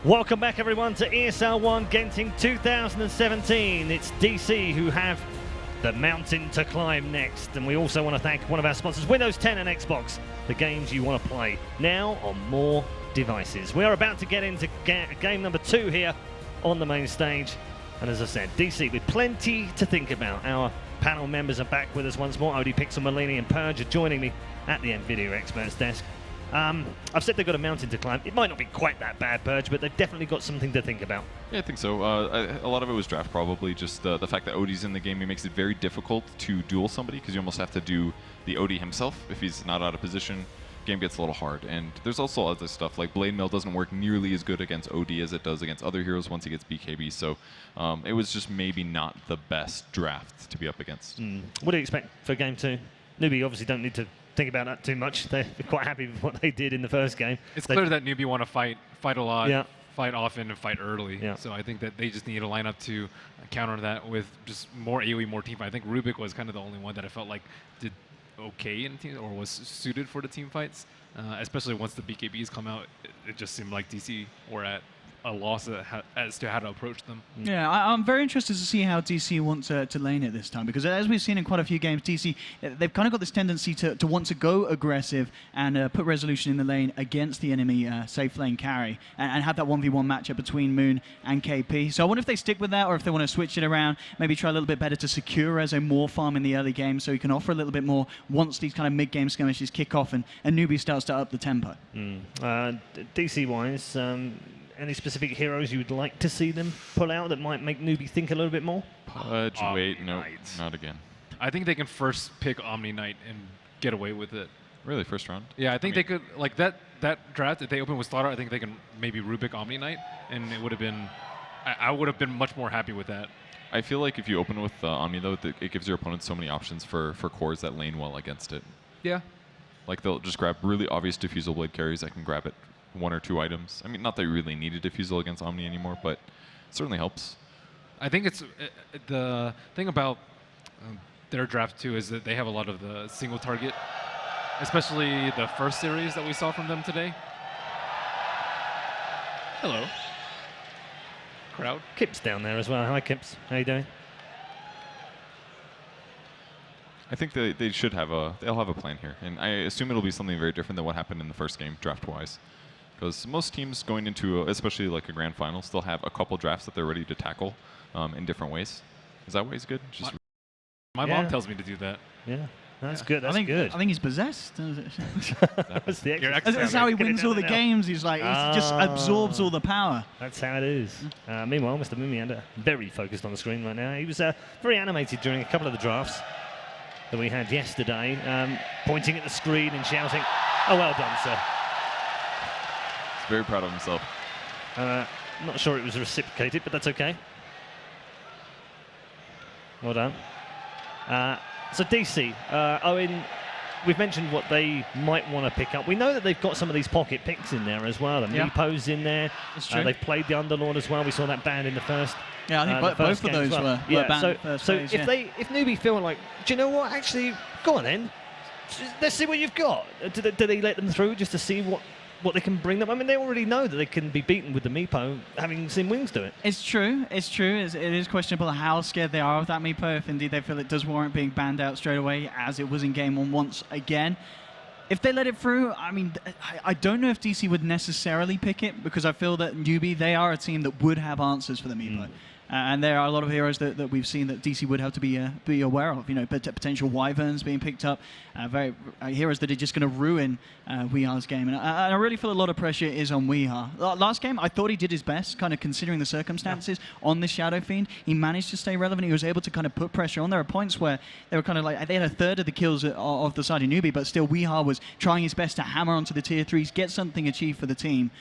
Welcome back everyone to ESL One Genting 2017. It's DC who have the mountain to climb next, and we also want to thank one of our sponsors, Windows 10 and Xbox, the games you want to play now on more devices. We are about to get into game number 2 here on the main stage, and as I said, DC with plenty to think about. Our panel members are back with us once more. Odie, Pixel, Malini and Purge are joining me at the NVIDIA Experts desk. I've said they've got a mountain to climb. It might not be quite that bad, Purge, but they've definitely got something to think about. Yeah, I think so. A lot of it was draft, probably. Just the fact that Odie's in the game, it makes it very difficult to duel somebody because you almost have to do the Odie himself. If he's not out of position, game gets a little hard. And there's also other stuff, like Blade Mail doesn't work nearly as good against Odie as it does against other heroes once he gets BKB. So it was just maybe not the best draft to be up against. What do you expect for game 2? Newbee obviously don't need to think about that too much. They're quite happy with what they did in the first game. It's clear that Newbee want to fight a lot, yeah, fight often, and fight early. Yeah. So I think that they just need to line up to counter that with just more AoE, more team fight. I think Rubik was kind of the only one that I felt like did okay in team or was suited for the team fights. Especially once the BKBs come out, it just seemed like DC were at a loss as to how to approach them. Yeah, I'm very interested to see how DC want to lane it this time, because as we've seen in quite a few games, DC, they've kind of got this tendency to want to go aggressive and put resolution in the lane against the enemy safe lane carry and have that 1v1 matchup between Moon and KP. So I wonder if they stick with that or if they want to switch it around, maybe try a little bit better to secure Rezo more farm in the early game so he can offer a little bit more once these kind of mid-game skirmishes kick off and Newbee starts to up the tempo. DC-wise, any specific heroes you would like to see them pull out that might make Newbee think a little bit more? Pudge, wait, no, not again. I think they can first pick Omni Knight and get away with it. Really, first round? Yeah, I think they could, like that draft, if they open with Slaughter, I think they can maybe Rubik Omni Knight, and it would have been, I would have been much more happy with that. I feel like if you open with Omni, though, it gives your opponent so many options for cores that lane well against it. Yeah. Like, they'll just grab really obvious Diffusal Blade carries that can grab it 1 or 2 items. I mean, not that you really need a Diffusal against Omni anymore, but it certainly helps. I think it's the thing about their draft too is that they have a lot of the single target, especially the first series that we saw from them today. Hello, crowd. Kip's down there as well. Hi, Kips. How you doing? I think they should have they'll have a plan here, and I assume it'll be something very different than what happened in the first game draft-wise. Because most teams going into, especially like a grand final, still have a couple drafts that they're ready to tackle in different ways. Is that ways good? Just my mom tells me to do that. Yeah, that's good. That's good. I think he's possessed. That's That's how he wins all the games. He's like, he just absorbs all the power. That's how it is. Meanwhile, Mr. Mumiander, very focused on the screen right now. He was very animated during a couple of the drafts that we had yesterday, pointing at the screen and shouting, "Oh, well done, sir." Very proud of himself. Not sure it was reciprocated, but that's okay. Well done. So DC, Owen, we've mentioned what they might want to pick up. We know that they've got some of these pocket picks in there as well. The Meepo's in there. That's true. They've played the Underlord as well. We saw that banned in the first. Yeah, I think both of those were banned first phase, if Newbee feel like, do you know what? Actually, go on then. Let's see what you've got. Do they let them through just to see what they can bring them? I mean, they already know that they can be beaten with the Meepo, having seen Wings do it. It's true. It's true. It is questionable how scared they are of that Meepo, if indeed they feel it does warrant being banned out straight away, as it was in Game 1 once again. If they let it through, I mean, I don't know if DC would necessarily pick it, because I feel that Newbee, they are a team that would have answers for the Meepo. And there are a lot of heroes that we've seen that DC would have to be aware of. You know, potential Wyverns being picked up, heroes that are just going to ruin Weehar's game. And I really feel a lot of pressure is on Weehar. Last game, I thought he did his best, kind of considering the circumstances on the Shadow Fiend. He managed to stay relevant. He was able to kind of put pressure on. There are points where they were kind of like, they had a third of the kills of the side of Newbee, but still Weehar was trying his best to hammer onto the tier 3s, get something achieved for the team.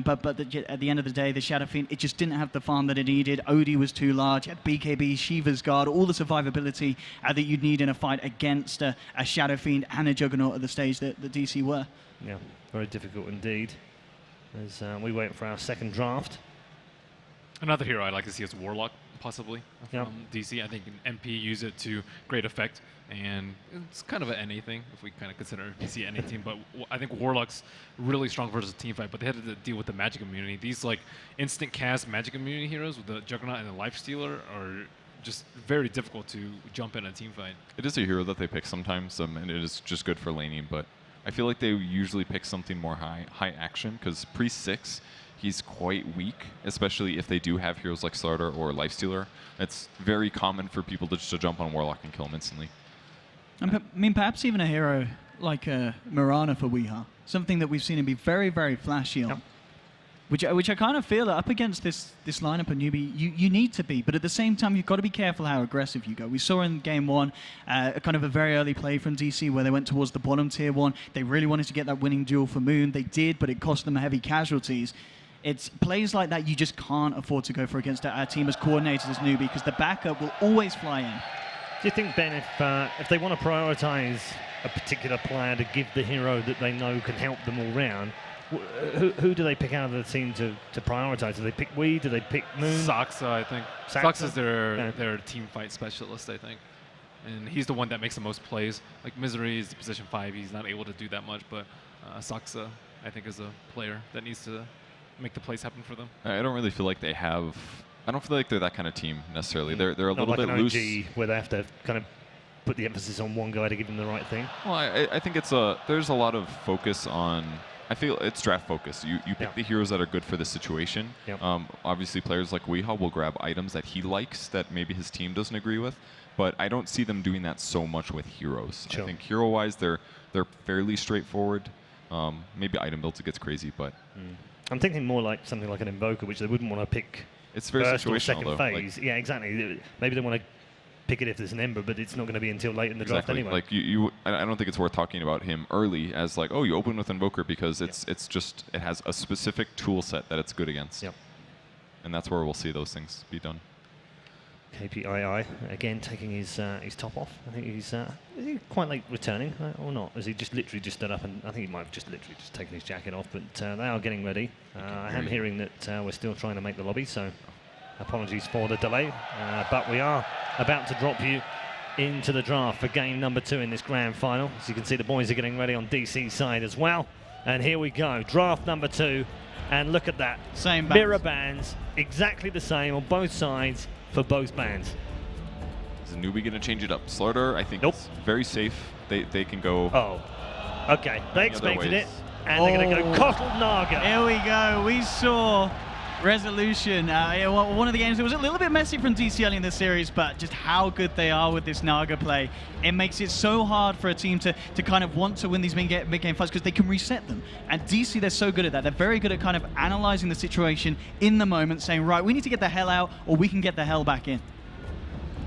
But at the end of the day, the Shadow Fiend, it just didn't have the farm that it needed. Odie was too large. It had BKB, Shiva's Guard, all the survivability that you'd need in a fight against a Shadow Fiend and a Juggernaut at the stage that the DC were. Yeah, very difficult indeed. As we wait for our second draft. Another hero I'd like to see is Warlock. possibly Yep. from DC. I think MP used it to great effect, and it's kind of an NA thing if we kind of consider DC NA team. But I think Warlock's really strong versus team fight, but they had to deal with the magic immunity. These like instant cast magic immunity heroes with the Juggernaut and the Life Stealer are just very difficult to jump in a team fight. It is a hero that they pick sometimes, and it is just good for laning, but I feel like they usually pick something more high action, because pre-6, he's quite weak, especially if they do have heroes like Starter or Lifestealer. It's very common for people to just to jump on Warlock and kill him instantly. I mean, perhaps even a hero like Mirana for Weeha, something that we've seen him be very, very flashy on. Yep. Which I kind of feel that up against this lineup of Newbee, you need to be, but at the same time, you've got to be careful how aggressive you go. We saw in game 1 kind of a very early play from DC where they went towards the bottom tier 1. They really wanted to get that winning duel for Moon. They did, but it cost them heavy casualties. It's plays like that you just can't afford to go for against a team as coordinated as Newbee, because the backup will always fly in. Do you think, Ben, if they want to prioritise a particular player to give the hero that they know can help them all round, who do they pick out of the team to prioritise? Do they pick Wee? Do they pick Moon? Saxa, I think. Saxa? Saxa's their team fight specialist, I think. And he's the one that makes the most plays. Like Misery is position 5, he's not able to do that much, but Saxa, I think, is a player that needs to make the plays happen for them. I don't really feel like they have... I don't feel like they're that kind of team, necessarily. They're a Not little like bit an loose. OG where they have to kind of put the emphasis on one guy to give them the right thing. Well, I think there's a lot of focus on... I feel it's draft focused. You pick the heroes that are good for the situation. Yep. Obviously, players like Weeha will grab items that he likes that maybe his team doesn't agree with, but I don't see them doing that so much with heroes. Sure. I think hero-wise, they're fairly straightforward. Maybe item builds it gets crazy, but I'm thinking more like something like an Invoker, which they wouldn't want to pick it's very first or situational, second though. phase. Yeah, exactly. Maybe they want to pick it if there's an Ember, but it's not going to be until late in the draft anyway. Like I don't think it's worth talking about him early as like, oh, you open with Invoker, because it's just it has a specific tool set that it's good against. Yep. And that's where we'll see those things be done. KPII again taking his top off. I think he's is he quite late returning or not? Is he just literally just stood up, and I think he might have just literally just taken his jacket off. But they are getting ready. I am hearing that we're still trying to make the lobby, so apologies for the delay. But we are about to drop you into the draft for game number 2 in this grand final. As you can see, the boys are getting ready on DC's side as well. And here we go, draft number 2, and look at that. Same bands. Mirror bands, exactly the same on both sides for both bands. Is Newbee going to change it up? Slaughter, I think, Nope. is very safe. They can go. Oh, okay. They Any other expected it, ways? and they're going to go Cottle Naga. Here we go. We saw Resolution. One of the games that was a little bit messy from DC early in the series, but just how good they are with this Naga play. It makes it so hard for a team to kind of want to win these mid-game fights, because they can reset them. And DC, they're so good at that. They're very good at kind of analyzing the situation in the moment, saying, right, we need to get the hell out, or we can get the hell back in.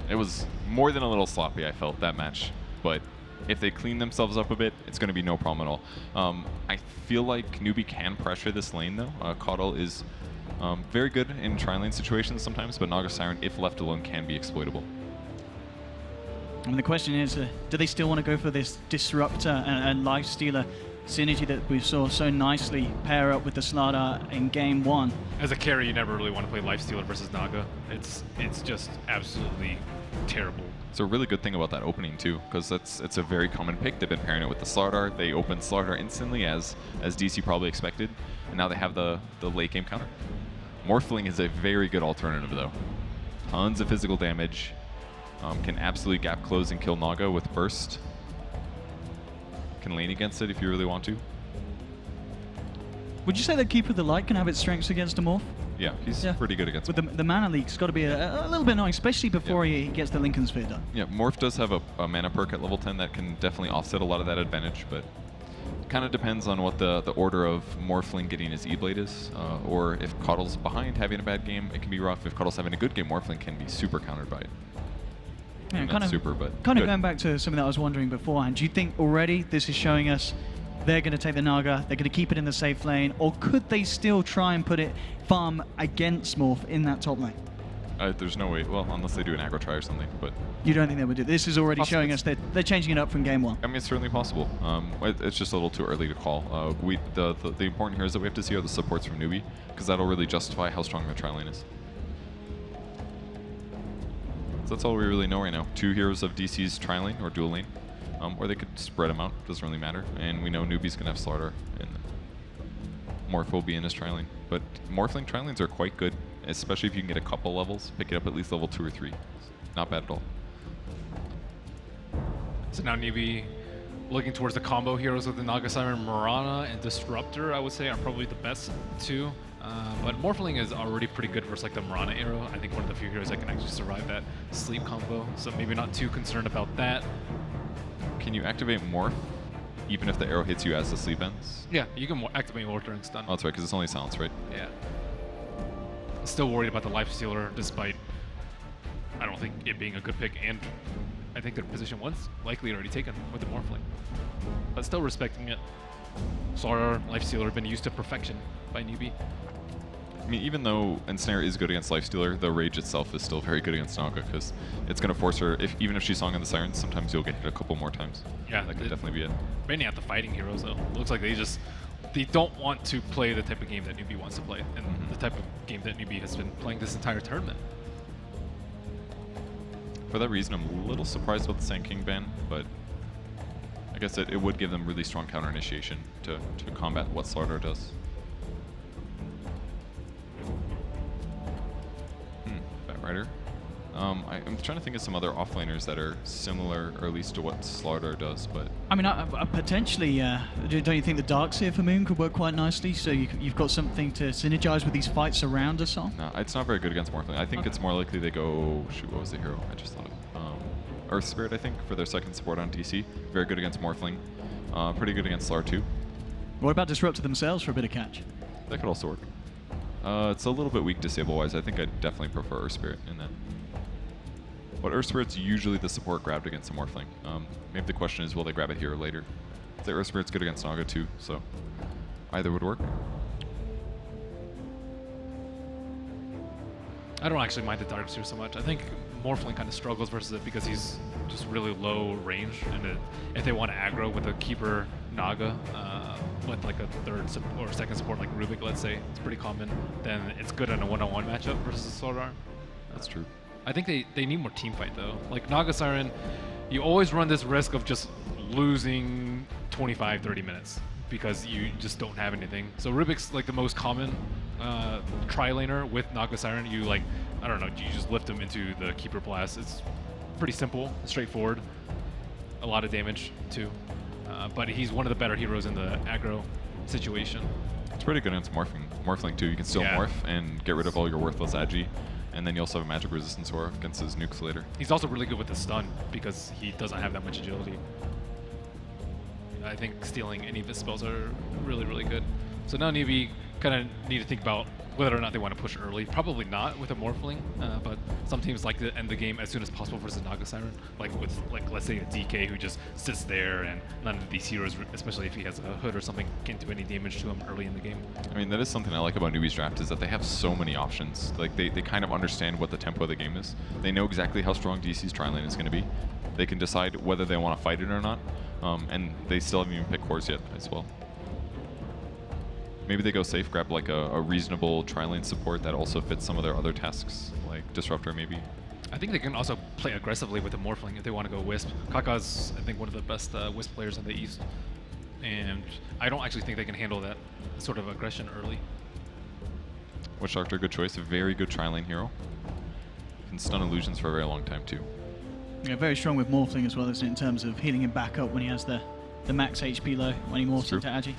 It was more than a little sloppy, I felt, that match. But if they clean themselves up a bit, it's going to be no problem at all. I feel like Newbee can pressure this lane, though. Cottle is very good in tri-lane situations sometimes, but Naga Siren, if left alone, can be exploitable. I mean, the question is, do they still want to go for this Disruptor and Life Stealer synergy that we saw so nicely pair up with the Slardar in game 1? As a carry, you never really want to play Lifestealer versus Naga. It's just absolutely terrible. It's a really good thing about that opening too, because it's a very common pick. They've been pairing it with the Slardar. They opened Slardar instantly, as DC probably expected, and now they have the late game counter. Morphling is a very good alternative, though. Tons of physical damage. Can absolutely gap close and kill Naga with burst. Can lane against it if you really want to. Would you say that Keeper of the Light can have its strengths against a Morph? Yeah, he's pretty good against With the mana leak's got to be a little bit annoying, especially before he gets the Lincoln Sphere done. Yeah, Morph does have a mana perk at level 10 that can definitely offset a lot of that advantage, but kind of depends on what the order of Morphling getting his E-Blade is, or if Cottle's behind having a bad game, it can be rough. If Cottle's having a good game, Morphling can be super countered by it. Yeah, Not super, but kind of good. going back to something that I was wondering beforehand, do you think already this is showing us they're going to take the Naga, they're going to keep it in the safe lane, or could they still try and put it farm against Morph in that top lane? There's no way, well, unless they do an aggro try or something, but You don't think they would do this? Is already Possible. showing us that they're changing it up from game 1. I mean, it's certainly possible. It's just a little too early to call. The important here is that we have to see how the supports from Newbee, because that'll really justify how strong the tri lane is. So that's all we really know right now. 2 heroes of DC's tri-lane or dual lane, or they could spread them out. Doesn't really matter. And we know Newbee's gonna have Slaughter, and Morph will be in his tri-lane. But Morphling tri-lanes are quite good, especially if you can get a couple levels. Pick it up at least level 2 or 3. Not bad at all. So now Newbee looking towards the combo heroes with the Naga Siren, Mirana, and Disruptor, I would say, are probably the best 2. But Morphling is already pretty good versus like the Mirana arrow. I think one of the few heroes that can actually survive that sleep combo. So maybe not too concerned about that. Can you activate Morph even if the arrow hits you as the sleep ends? Yeah, you can activate Morph during stun. Oh, that's right, because it's only silence, right? Yeah. Still worried about the Life Stealer, despite I don't think it being a good pick, and I think their position was likely already taken with the Morphling. But still respecting it. Slaughter, Life Stealer, been used to perfection by Newbee. I mean, even though Ensnare is good against Lifestealer, the Rage itself is still very good against Naga, because it's going to force her, even if she's Song of the Sirens, sometimes you'll get hit a couple more times. Yeah, that could definitely be it. Mainly at the fighting heroes, though. Looks like they don't want to play the type of game that Newbee wants to play, and the type of game that Newbee has been playing this entire tournament. For that reason, I'm a little surprised about the Sand King ban, but I guess it would give them really strong counter initiation to combat what Slaughter does. Batrider. I'm trying to think of some other offlaners that are similar, or at least to what Slaughter does, but... I mean, potentially, don't you think the Darkseer for Moon could work quite nicely? So you've got something to synergize with these fights around us on? No, it's not very good against Morphling. I think it's more likely they go... Shoot, what was the hero? I just thought of Earth Spirit, I think, for their second support on DC. Very good against Morphling. Pretty good against Slar too. What about Disruptor themselves for a bit of catch? That could also work. It's a little bit weak disable-wise. I think I'd definitely prefer Earth Spirit in that. But Earth Spirit's usually the support grabbed against a Morphling. Maybe the question is, will they grab it here or later? The Earth Spirit's good against Naga too, so either would work. I don't actually mind the Darkseer so much. I think Morphling kind of struggles versus it because he's just really low range, and if they want to aggro with a keeper Naga, with like a third or second support like Rubik, let's say, it's pretty common, then it's good in a one-on-one matchup versus a Sword Arm. That's true. I think they need more team fight though. Like Naga Siren, you always run this risk of just losing 25-30 minutes because you just don't have anything. So Rubik's like the most common tri-laner with Naga Siren. You like, I don't know, you just lift him into the Keeper Blast. It's pretty simple, straightforward, a lot of damage too. But he's one of the better heroes in the aggro situation. It's pretty good against Morphling too. You can still morph and get rid of all your worthless agi, and then you also have a magic resistance aura against his nukes later. He's also really good with the stun because he doesn't have that much agility. I think stealing any of his spells are really, really good. So now Newbee kind of need to think about whether or not they want to push early. Probably not with a Morphling, but some teams like to end the game as soon as possible versus Naga Siren. Like with, let's say a DK who just sits there and none of these heroes, especially if he has a hood or something, can't do any damage to him early in the game. I mean, that is something I like about Newbee's draft, is that they have so many options. Like they kind of understand what the tempo of the game is. They know exactly how strong DC's tri-lane is going to be. They can decide whether they want to fight it or not, and they still haven't even picked cores yet as well. Maybe they go safe, grab like a reasonable tri-lane support that also fits some of their other tasks, like Disruptor maybe. I think they can also play aggressively with the Morphling if they want to go Wisp. Kaka's, I think, one of the best Wisp players in the East, and I don't actually think they can handle that sort of aggression early. Witch Doctor, good choice. A very good tri-lane hero. Can stun illusions for a very long time too. Yeah, very strong with Morphling as well, isn't it, in terms of healing him back up when he has the max HP low when he morphs into Agi.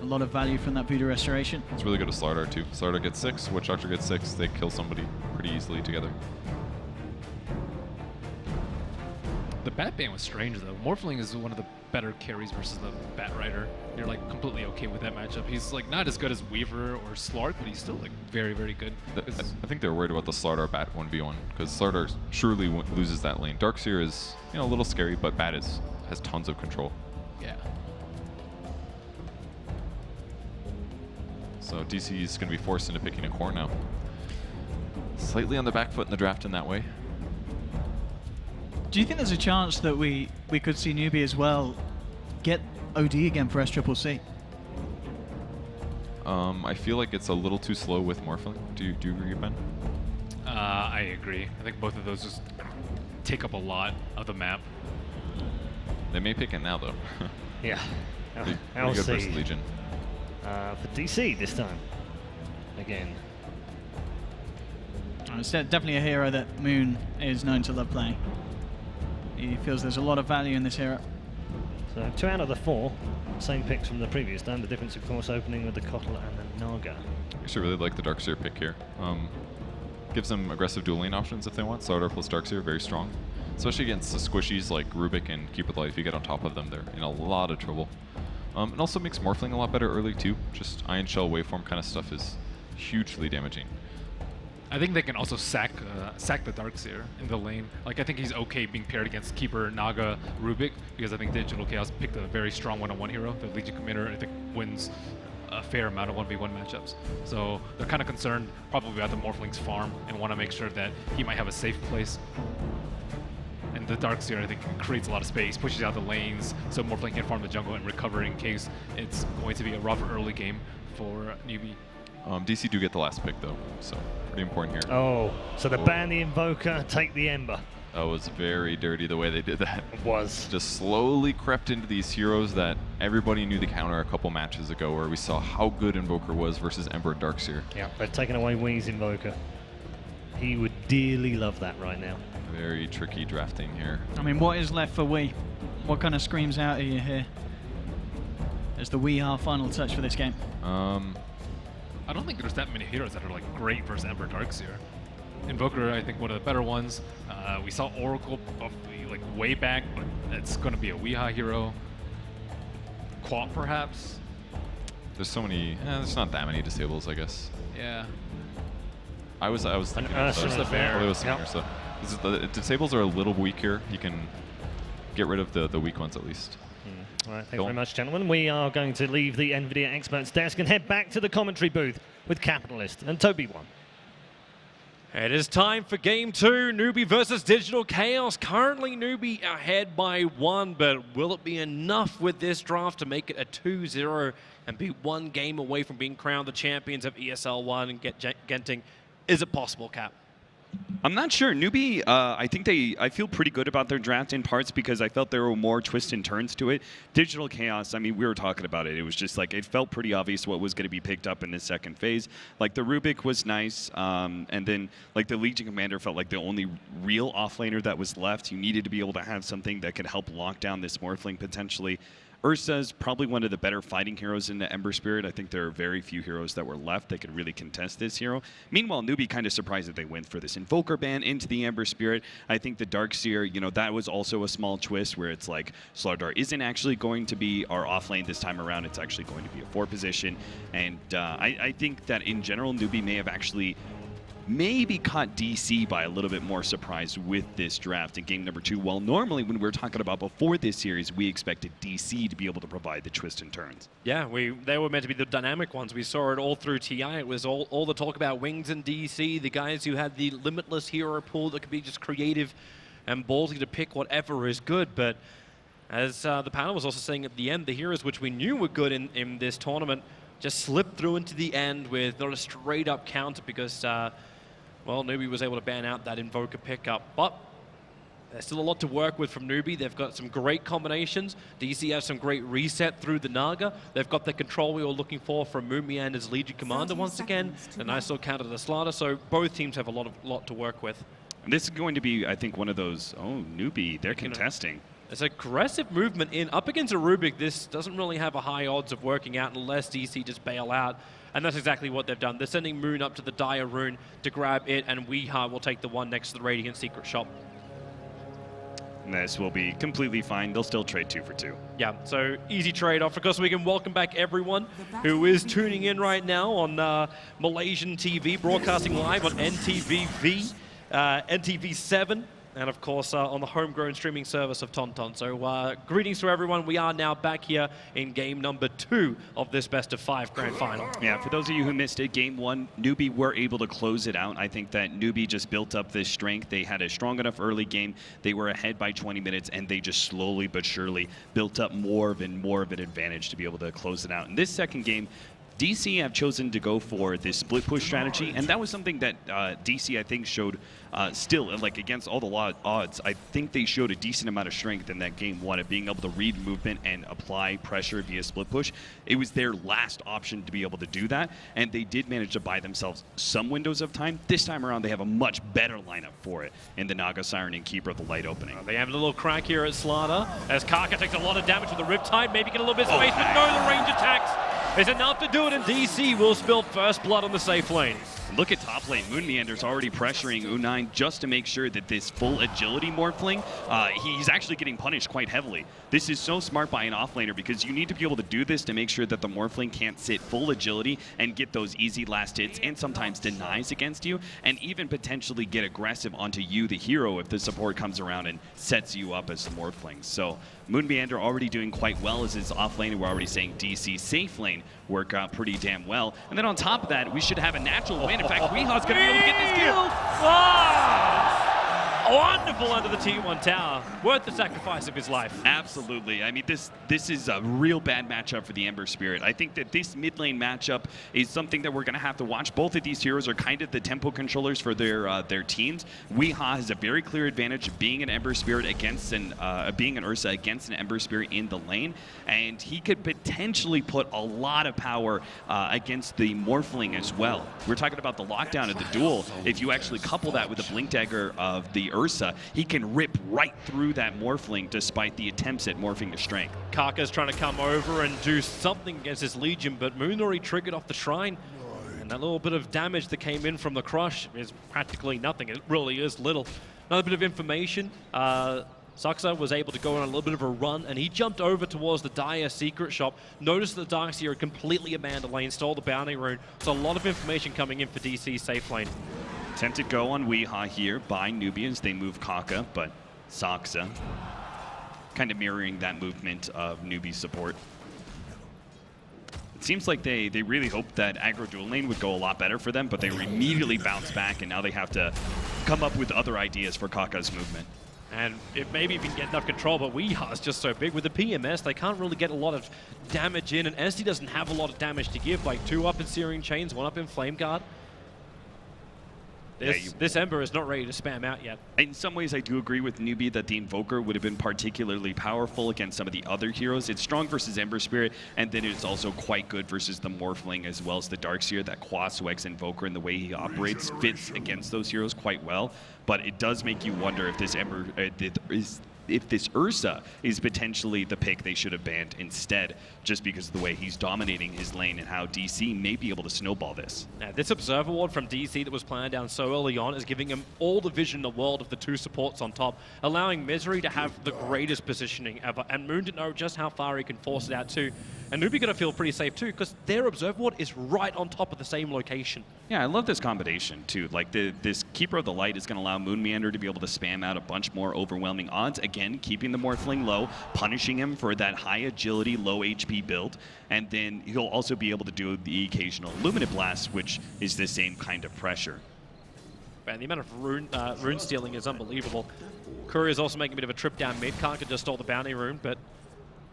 A lot of value from that Voodoo Restoration. It's really good to Slardar too. Slardar gets 6, Witch Doctor gets 6, they kill somebody pretty easily together. The Bat ban was strange though. Morphling is one of the better carries versus the Bat Rider. You're like completely okay with that matchup. He's like not as good as Weaver or Slark, but he's still like very, very good. I think they're worried about the Slardar Bat 1v1, because Slardar surely loses that lane. Darkseer is, you know, a little scary, but Bat has tons of control. Yeah. So DC is going to be forced into picking a core now. Slightly on the back foot in the draft in that way. Do you think there's a chance that we could see Newbee as well get OD again for SCCC? I feel like it's a little too slow with Morphling. Do you agree, Ben? I agree. I think both of those just take up a lot of the map. They may pick it now, though. Yeah. Pretty I'll good see. versus Legion. For DC this time. Again. It's definitely a hero that Moon is known to love playing. He feels there's a lot of value in this hero. So 2 out of the 4, same picks from the previous time. The difference, of course, opening with the Kotl and the Naga. I actually really like the Darkseer pick here. Gives them aggressive dual lane options if they want. Slardar plus Darkseer, very strong. Especially against the squishies like Rubik and Keep With Life. If you get on top of them, they're in a lot of trouble. It also makes Morphling a lot better early too. Just Ion Shell waveform kind of stuff is hugely damaging. I think they can also sack the Darkseer in the lane. Like, I think he's okay being paired against Keeper, Naga, Rubik, because I think Digital Chaos picked a very strong one-on-one hero. The Legion Commander, I think, wins a fair amount of 1v1 matchups. So they're kind of concerned probably about the Morphling's farm and want to make sure that he might have a safe place. And the Darkseer, I think, creates a lot of space, pushes out the lanes, so Morphling can farm the jungle and recover in case it's going to be a rough early game for Newbee. DC do get the last pick though, so pretty important here. Oh, so they ban the Invoker, take the Ember. That was very dirty the way they did that. It was. Just slowly crept into these heroes that everybody knew the counter a couple matches ago, where we saw how good Invoker was versus Ember and Darkseer. Yeah, they've taken away Wee's Invoker. He would dearly love that right now. Very tricky drafting here. I mean, what is left for Wii? What kind of screams out at you here? As the Wii are final touch for this game. I don't think there's that many heroes that are like great versus Ember Darkseer. Invoker, I think, one of the better ones. We saw Oracle like way back, but it's going to be a Weeha hero. Quap, perhaps. There's so many. There's not that many disables, I guess. Yeah. I was thinking Ursula's of there. Yep. So the disables are a little weak here. You can get rid of the weak ones at least. All right, thank you very much, gentlemen. We are going to leave the NVIDIA Experts desk and head back to the commentary booth with Capitalist and Toby One. It is time for Game 2, Newbee versus Digital Chaos. Currently, Newbee ahead by 1, but will it be enough with this draft to make it a 2-0 and be 1 game away from being crowned the champions of ESL One and get Genting? Is it possible, Cap? I'm not sure. Newbee, I feel pretty good about their draft in parts because I felt there were more twists and turns to it. Digital Chaos, I mean, we were talking about it. It was just like, it felt pretty obvious what was going to be picked up in the second phase. Like, the Rubik was nice, and then, like, the Legion Commander felt like the only real offlaner that was left. You needed to be able to have something that could help lock down this Morphling potentially. Ursa's probably one of the better fighting heroes in the Ember Spirit. I think there are very few heroes that were left that could really contest this hero. Meanwhile, Newbee kind of surprised that they went for this Invoker ban into the Ember Spirit. I think the Darkseer, you know, that was also a small twist where it's like Slardar isn't actually going to be our offlane this time around. It's actually going to be a 4 position. And I think that in general, Newbee may have actually maybe caught DC by a little bit more surprise with this draft in game number 2. While normally when we were talking about before this series, we expected DC to be able to provide the twists and turns. Yeah, they were meant to be the dynamic ones. We saw it all through TI. It was all the talk about Wings and DC, the guys who had the limitless hero pool that could be just creative and ballsy to pick whatever is good. But as the panel was also saying at the end, the heroes which we knew were good in this tournament just slipped through into the end with not a straight up counter because well, Newbee was able to ban out that Invoker pickup, but there's still a lot to work with from Newbee. They've got some great combinations. DC has some great reset through the Naga. They've got the control we were looking for from Mumi and his Legion Commander once again. A nice little counter to the Slardar, so both teams have a lot to work with. And this is going to be, I think, one of those, oh, Newbee, they're contesting. It's aggressive movement in. Up against a Rubik, this doesn't really have a high odds of working out unless DC just bail out. And that's exactly what they've done. They're sending Moon up to the Dire Rune to grab it, and Weeha will take the one next to the Radiant Secret Shop. And this will be completely fine. They'll still trade 2 for 2. Yeah, so easy trade-off. Of course, we can welcome back everyone who is tuning in right now on Malaysian TV, broadcasting live on NTVV, NTV7. And of course, on the homegrown streaming service of Tonton. So greetings to everyone. We are now back here in game number 2 of this best of 5 grand final. Yeah, for those of you who missed it, game 1, Newbee were able to close it out. I think that Newbee just built up this strength. They had a strong enough early game. They were ahead by 20 minutes, and they just slowly but surely built up more of an advantage to be able to close it out. In this second game, DC have chosen to go for this split push strategy, and that was something that DC, I think, showed still, like against all the odds, I think they showed a decent amount of strength in that game one of being able to read movement and apply pressure via split push. It was their last option to be able to do that, and they did manage to buy themselves some windows of time. This time around, they have a much better lineup for it in the Naga Siren and Keeper of the Light opening. They have a little crack here at Slada, as Kaka takes a lot of damage with the Riptide, maybe get a little bit of space, but no, the range attacks is enough to do it, and DC will spill first blood on the safe lane. Look at top lane. Moon Meander's already pressuring U9 just to make sure that this full agility morphling, he's actually getting punished quite heavily. This is so smart by an offlaner because you need to be able to do this to make sure that the morphling can't sit full agility and get those easy last hits and sometimes denies against you, and even potentially get aggressive onto you, the hero, if the support comes around and sets you up as the morphling. So Moon Meander already doing quite well as his offlane. We're already saying DC safe lane work out pretty damn well. And then on top of that, we should have a natural win. In fact, Weeha's going to be able to get this kill. Wonderful under the T1 tower. Worth the sacrifice of his life. Absolutely. I mean, this is a real bad matchup for the Ember Spirit. I think that this mid lane matchup is something that we're going to have to watch. Both of these heroes are kind of the tempo controllers for their teams. Weeha has a very clear advantage of being an Ember Spirit against being an Ursa against an Ember Spirit in the lane, and he could potentially put a lot of power against the Morphling as well. We're talking about the lockdown of the duel. If you actually couple that with the Blink Dagger of the Ursa, he can rip right through that Morphling despite the attempts at morphing to strength. Kaka's trying to come over and do something against his Legion, but Moon already triggered off the Shrine. And that little bit of damage that came in from the Crush is practically nothing. It really is little. Another bit of information. Saksa was able to go on a little bit of a run, and he jumped over towards the Dire secret shop, noticed that the Darkseer had completely abandoned the lane, stole the bounty rune. So a lot of information coming in for DC's safe lane. Attempted go on Weeha here by Newbee as they move Kaka, but Saksa kind of mirroring that movement of Newbee's support. It seems like they really hoped that aggro dual lane would go a lot better for them, but they immediately bounced back, and now they have to come up with other ideas for Kaka's movement. And it maybe even get enough control, but Weeha is just so big. With the PMS, they can't really get a lot of damage in, and SD doesn't have a lot of damage to give, like 2 up in Searing Chains, 1 up in Flame Guard. This Ember is not ready to spam out yet. In some ways, I do agree with Newbee that the Invoker would have been particularly powerful against some of the other heroes. It's strong versus Ember Spirit, and then it's also quite good versus the Morphling as well as the Darkseer. That Quas Invoker and the way he operates fits against those heroes quite well. But it does make you wonder if this if this Ursa is potentially the pick they should have banned instead, just because of the way he's dominating his lane and how DC may be able to snowball this. Now, this Observer Ward from DC that was planned down so early on is giving him all the vision in the world of the 2 supports on top, allowing Misery to have the greatest positioning ever, and Moon to know just how far he can force it out too. And Newbee gonna feel pretty safe too, because their Observer Ward is right on top of the same location. Yeah, I love this combination too. Like this Keeper of the Light is gonna allow Moon Meander to be able to spam out a bunch more overwhelming odds. Again, keeping the Morphling low, punishing him for that high agility, low HP build, and then he'll also be able to do the occasional Luminate Blast, which is the same kind of pressure. And the amount of rune stealing is unbelievable. Courier's also making a bit of a trip down mid. Kaka just stole the bounty rune, but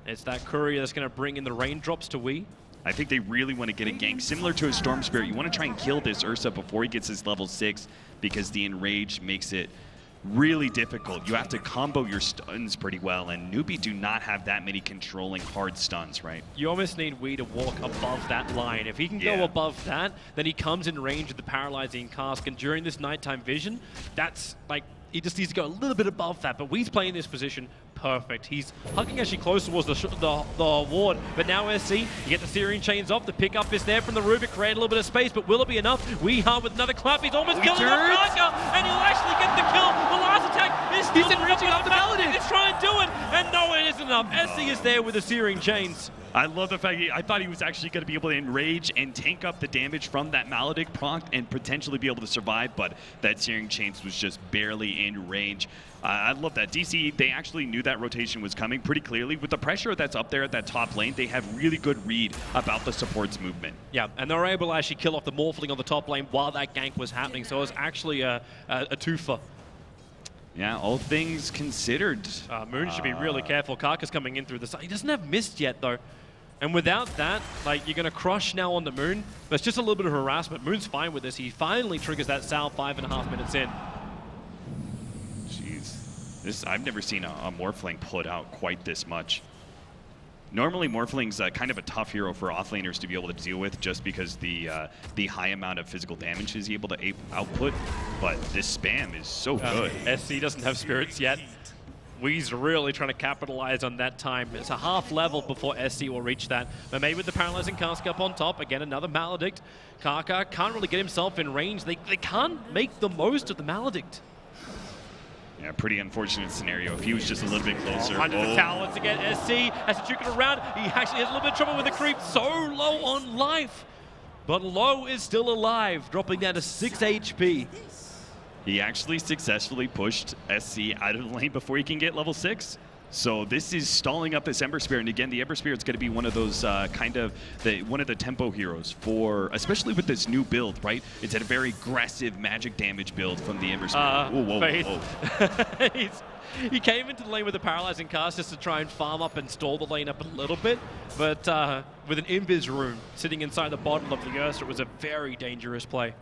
it's that Courier that's going to bring in the raindrops to Wii. I think they really want to get a gank. Similar to a Storm Spirit, you want to try and kill this Ursa before he gets his level 6, because the Enrage makes it really difficult. You have to combo your stuns pretty well, and Newbee do not have that many controlling hard stuns, right? You almost need Wii to walk above that line. If he can go above that, then he comes in range of the Paralyzing Cask, and during this nighttime vision, that's like, he just needs to go a little bit above that, but Wee's playing this position perfect. He's hugging actually close towards the ward, but now SC, you get the Searing Chains off, the pickup is there from the Rubik, create a little bit of space, but will it be enough? Weeha with another clap, he's almost killing Kaka, and he'll actually get the kill. The last attack is still enriching off the Paladin. Let's try and do it, and no, it isn't enough. SC is there with the Searing Chains. I love the fact I thought he was actually going to be able to enrage and tank up the damage from that Maledict proc and potentially be able to survive, but that Searing Chains was just barely in range. I love that. DC, they actually knew that rotation was coming pretty clearly. With the pressure that's up there at that top lane, they have really good read about the support's movement. Yeah, and they were able to actually kill off the Morphling on the top lane while that gank was happening, so it was actually a twofer. Yeah, all things considered. Moon should be really careful. Kaka's coming in through the side. He doesn't have Mist yet, though. And without that, like, you're going to crush now on the Moon, but it's just a little bit of harassment. Moon's fine with this. He finally triggers that Sal 5.5 minutes in. Jeez. I've never seen a Morphling put out quite this much. Normally, Morphling's kind of a tough hero for offlaners to be able to deal with just because the high amount of physical damage he's able to output, but this spam is so good. SC doesn't have spirits yet. Wee's really trying to capitalize on that time. It's a half level before SC will reach that. But maybe with the Paralyzing Cask up on top, again, another Maledict. Kaka can't really get himself in range. They can't make the most of the Maledict. Yeah, pretty unfortunate scenario. If he was just a little bit closer. Under the tower once again, SC has to juke it around. He actually has a little bit of trouble with the creep. So low on life. But Low is still alive, dropping down to 6 HP. He actually successfully pushed SC out of the lane before he can get level 6. So this is stalling up this Ember Spirit, and again, the Ember Spirit's going to be one of those one of the tempo heroes for, especially with this new build, right? It's a very aggressive magic damage build from the Ember Spirit. Whoa. He came into the lane with a Paralyzing Cast just to try and farm up and stall the lane up a little bit, but with an Invis rune sitting inside the bottom of the Ursa, it was a very dangerous play.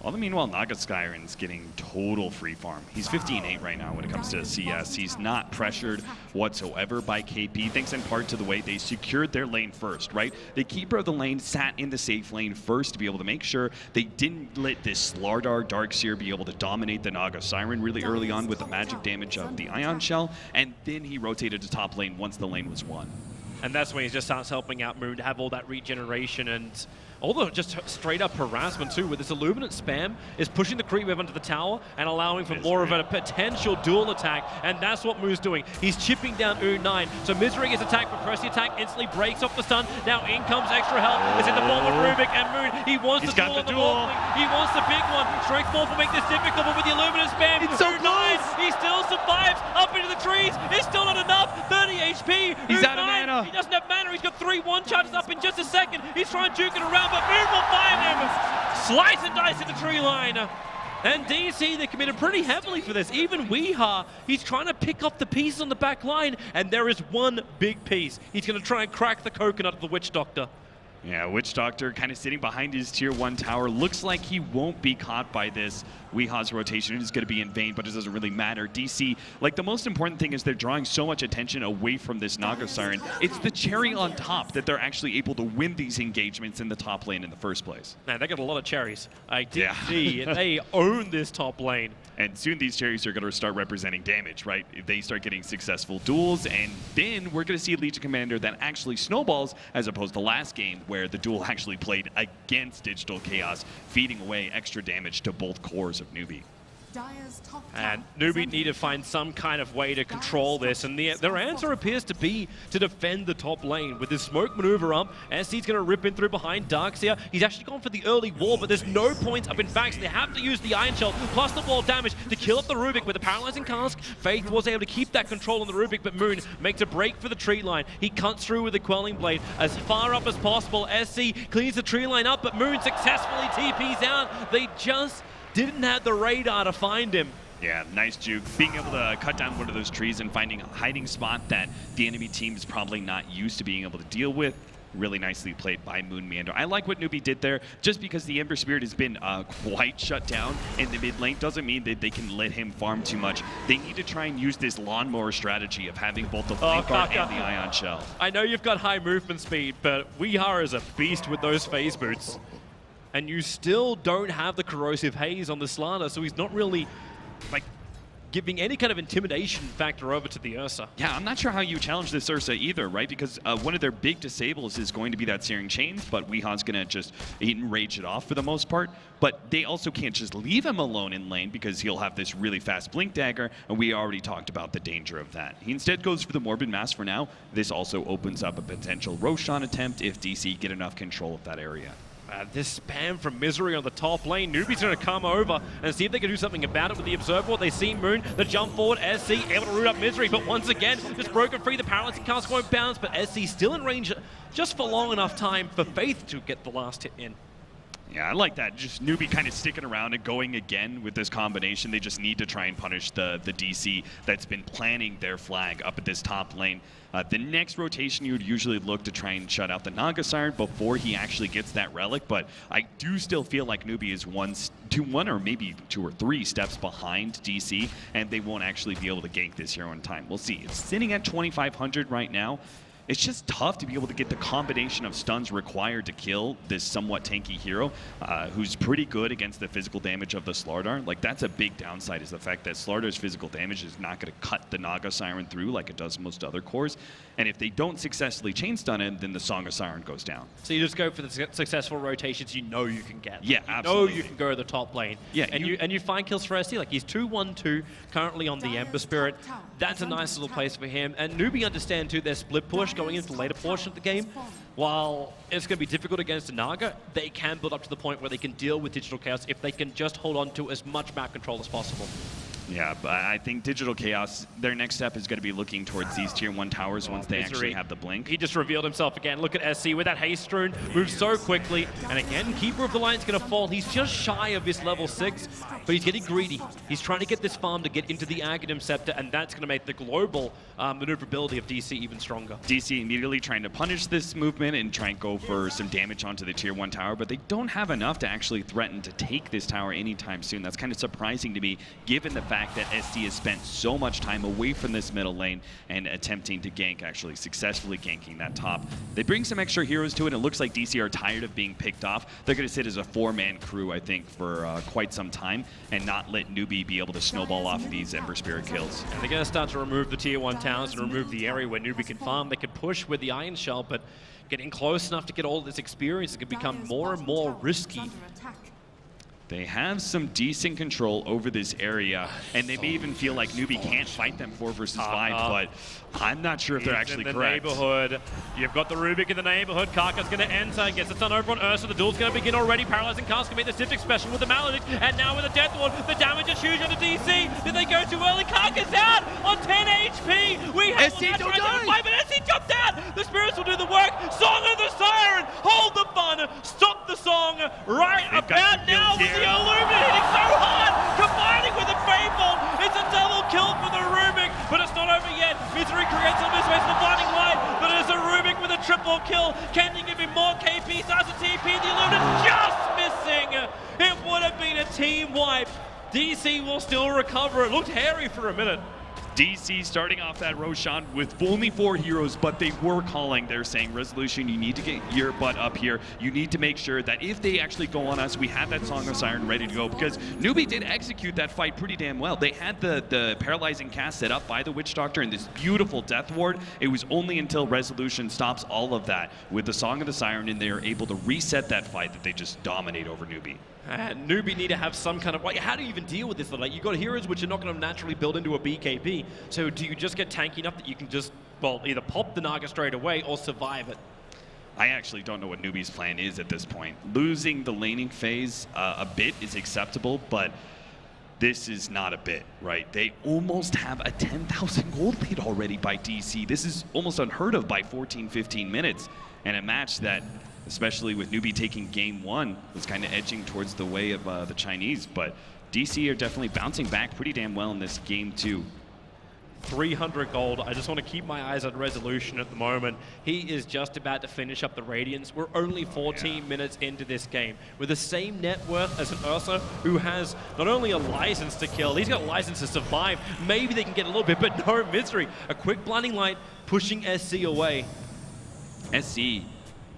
All the meanwhile, Naga Skyren's getting total free farm. He's 15-8 right now when it comes to CS. He's not pressured whatsoever by KP, thanks in part to the way they secured their lane first, right? The keeper of the lane sat in the safe lane first to be able to make sure they didn't let this Slardar Darkseer be able to dominate the Naga Siren really early on with the magic damage of the Ion Shell, and then he rotated to top lane once the lane was won. And that's when he just starts helping out Moon to have all that regeneration and although just straight up harassment too, with this Illuminate spam is pushing the creep wave onto the tower and allowing for more of a potential dual attack, and that's what Moon's doing. He's chipping down U9, so Misery gets attacked, but press the attack instantly breaks off the stun. Now in comes extra help. It's in the form of Rubik and Moon. He wants the duel on the Morphling. He wants the big one. Strength 4 will make this difficult, but with the Illuminate spam, it's so U9, he still survives up into the trees. It's still not enough. 30 HP. He's out of mana. He doesn't have mana. He's got 3 1-charges up in just a second. He's trying to juke it around, but Moon will find him. Slice and dice at the tree line. And DC, they committed pretty heavily for this. Even Weeha, he's trying to pick up the pieces on the back line, and there is one big piece. He's going to try and crack the coconut of the Witch Doctor. Yeah, Witch Doctor kind of sitting behind his tier 1 tower. Looks like he won't be caught by this. Weeha's rotation is going to be in vain, but it doesn't really matter. DC, like the most important thing is they're drawing so much attention away from this Naga Siren. It's the cherry on top that they're actually able to win these engagements in the top lane in the first place. Man, they got a lot of cherries. DC, they own this top lane. And soon these cherries are going to start representing damage, right? If they start getting successful duels, and then we're going to see a Legion Commander that actually snowballs, as opposed to last game where the duel actually played against Digital Chaos, feeding away extra damage to both cores of Newbee. And Newbee need to find some kind of way to control this, and their answer appears to be to defend the top lane. With his smoke maneuver up, SC's going to rip in through behind Darkseer. He's actually gone for the early wall, but there's no points up in back, so they have to use the Iron Shell plus the wall damage to kill up the Rubik with the Paralyzing Cask. Faith was able to keep that control on the Rubik, but Moon makes a break for the tree line. He cuts through with the Quelling Blade as far up as possible. SC cleans the tree line up, but Moon successfully TPs out. They just didn't have the radar to find him. Yeah, nice juke. Being able to cut down one of those trees and finding a hiding spot that the enemy team is probably not used to being able to deal with. Really nicely played by Moon Meander. I like what Newbee did there, just because the Ember Spirit has been quite shut down in the mid lane doesn't mean that they can let him farm too much. They need to try and use this lawnmower strategy of having both the Flame Guard and the Ion Shell. I know you've got high movement speed, but Weeha is a beast with those phase boots. And you still don't have the Corrosive Haze on the Slanter, so he's not really like giving any kind of intimidation factor over to the Ursa. Yeah, I'm not sure how you challenge this Ursa either, right? Because one of their big disables is going to be that Searing Chains, but Weeha's going to just enrage it off for the most part. But they also can't just leave him alone in lane because he'll have this really fast Blink Dagger, and we already talked about the danger of that. He instead goes for the Morbid Mass for now. This also opens up a potential Roshan attempt if DC get enough control of that area. This spam from Misery on the top lane. Newbee's going to come over and see if they can do something about it with the Observer Board. They see Moon, the jump forward, SC able to root up Misery, but once again, just broken free. The Paralyzing Cask won't bounce, but SC still in range just for long enough time for Faith to get the last hit in. Yeah, I like that. Just Newbee kind of sticking around and going again with this combination. They just need to try and punish the DC that's been planning their flag up at this top lane. The next rotation, you would usually look to try and shut out the Naga Siren before he actually gets that relic, but I do still feel like Newbee is one or maybe 2 or 3 steps behind DC, and they won't actually be able to gank this hero in time. We'll see. It's sitting at 2,500 right now. It's just tough to be able to get the combination of stuns required to kill this somewhat tanky hero who's pretty good against the physical damage of the Slardar. Like, that's a big downside, is the fact that Slardar's physical damage is not going to cut the Naga Siren through like it does most other cores. And if they don't successfully chain stun him, then the Song of Siren goes down. So you just go for the successful rotations you know you can get. Yeah, you absolutely. know you can go to the top lane. Yeah, and you find kills for SC. Like, he's 2-1-2 currently on the Ember Spirit. That's a nice little place for him. And Newbee understand too their split push going into the later portion of the game. While it's going to be difficult against a Naga, they can build up to the point where they can deal with Digital Chaos if they can just hold on to as much map control as possible. Yeah, but I think Digital Chaos, their next step is going to be looking towards these Tier 1 towers once they actually have the blink. He just revealed himself again. Look at SC with that haste rune, moves so quickly. And again, Keeper of the Line's going to fall. He's just shy of this level 6, but he's getting greedy. He's trying to get this farm to get into the Aghanim Scepter, and that's going to make the global maneuverability of DC even stronger. DC immediately trying to punish this movement and try and go for some damage onto the Tier 1 tower, but they don't have enough to actually threaten to take this tower anytime soon. That's kind of surprising to me, given the fact that SC has spent so much time away from this middle lane and attempting to gank, actually successfully ganking that top. They bring some extra heroes to it. It looks like DC are tired of being picked off. They're going to sit as a 4-man crew, I think, for quite some time and not let Newbee be able to snowball off of these Ember Spirit kills. And they're going to start to remove the Tier 1 towers and remove the area where Newbee can farm. They can push with the Iron Shell, but getting close enough to get all this experience, it can become more and more risky. They have some decent control over this area, and they may even feel like Newbee can't fight them 4 versus 5, but I'm not sure if they're actually correct. Neighborhood. You've got the Rubik in the neighborhood. Karka's going to enter, gets the stun over on Ursa. The duel's going to begin already. Paralyzing Cast can make the Siftic special with the Maledict, and now with the Death Ward, the damage is huge on the DC. Did they go too early? Karka's out on 10 HP. We have SC don't die. but SC jumped out. The Spirits will do the work. Song of the Siren. Hold the fun. Stop the song right about now with the Illumina hitting so hard. Combining with the Faithful. It's a double kill for the Rubik, but it's not over yet. Misery creates a mismatch for the Blinding Light, but it is a Rubik with a triple kill. Can you give him more KP? Starts a TP. The Illumina just missing. It would have been a team wipe. DC will still recover. It looked hairy for a minute. DC starting off that Roshan with only 4 heroes, but they were calling. They're saying, Resolution, you need to get your butt up here. You need to make sure that if they actually go on us, we have that Song of Siren ready to go, because Newbee did execute that fight pretty damn well. They had the paralyzing cast set up by the Witch Doctor and this beautiful Death Ward. It was only until Resolution stops all of that with the Song of the Siren and they are able to reset that fight that they just dominate over Newbee. And Newbee need to have some kind of, like, how do you even deal with this? Like, you've got heroes which are not going to naturally build into a BKB. So do you just get tanky enough that you can just, well, either pop the Naga straight away or survive it? I actually don't know what Newbee's plan is at this point. Losing the laning phase a bit is acceptable, but this is not a bit, right? They almost have a 10,000 gold lead already by DC. This is almost unheard of by 14, 15 minutes. And a match that, especially with Newbee taking game 1, was kind of edging towards the way of the Chinese. But DC are definitely bouncing back pretty damn well in this game 2. 300 gold. I just want to keep my eyes on Resolution at the moment. He is just about to finish up the Radiance. We're only 14 minutes into this game. With the same net worth as an Ursa, who has not only a license to kill, he's got a license to survive. Maybe they can get a little bit, but no, Misery. A quick Blinding Light pushing SC away. SC,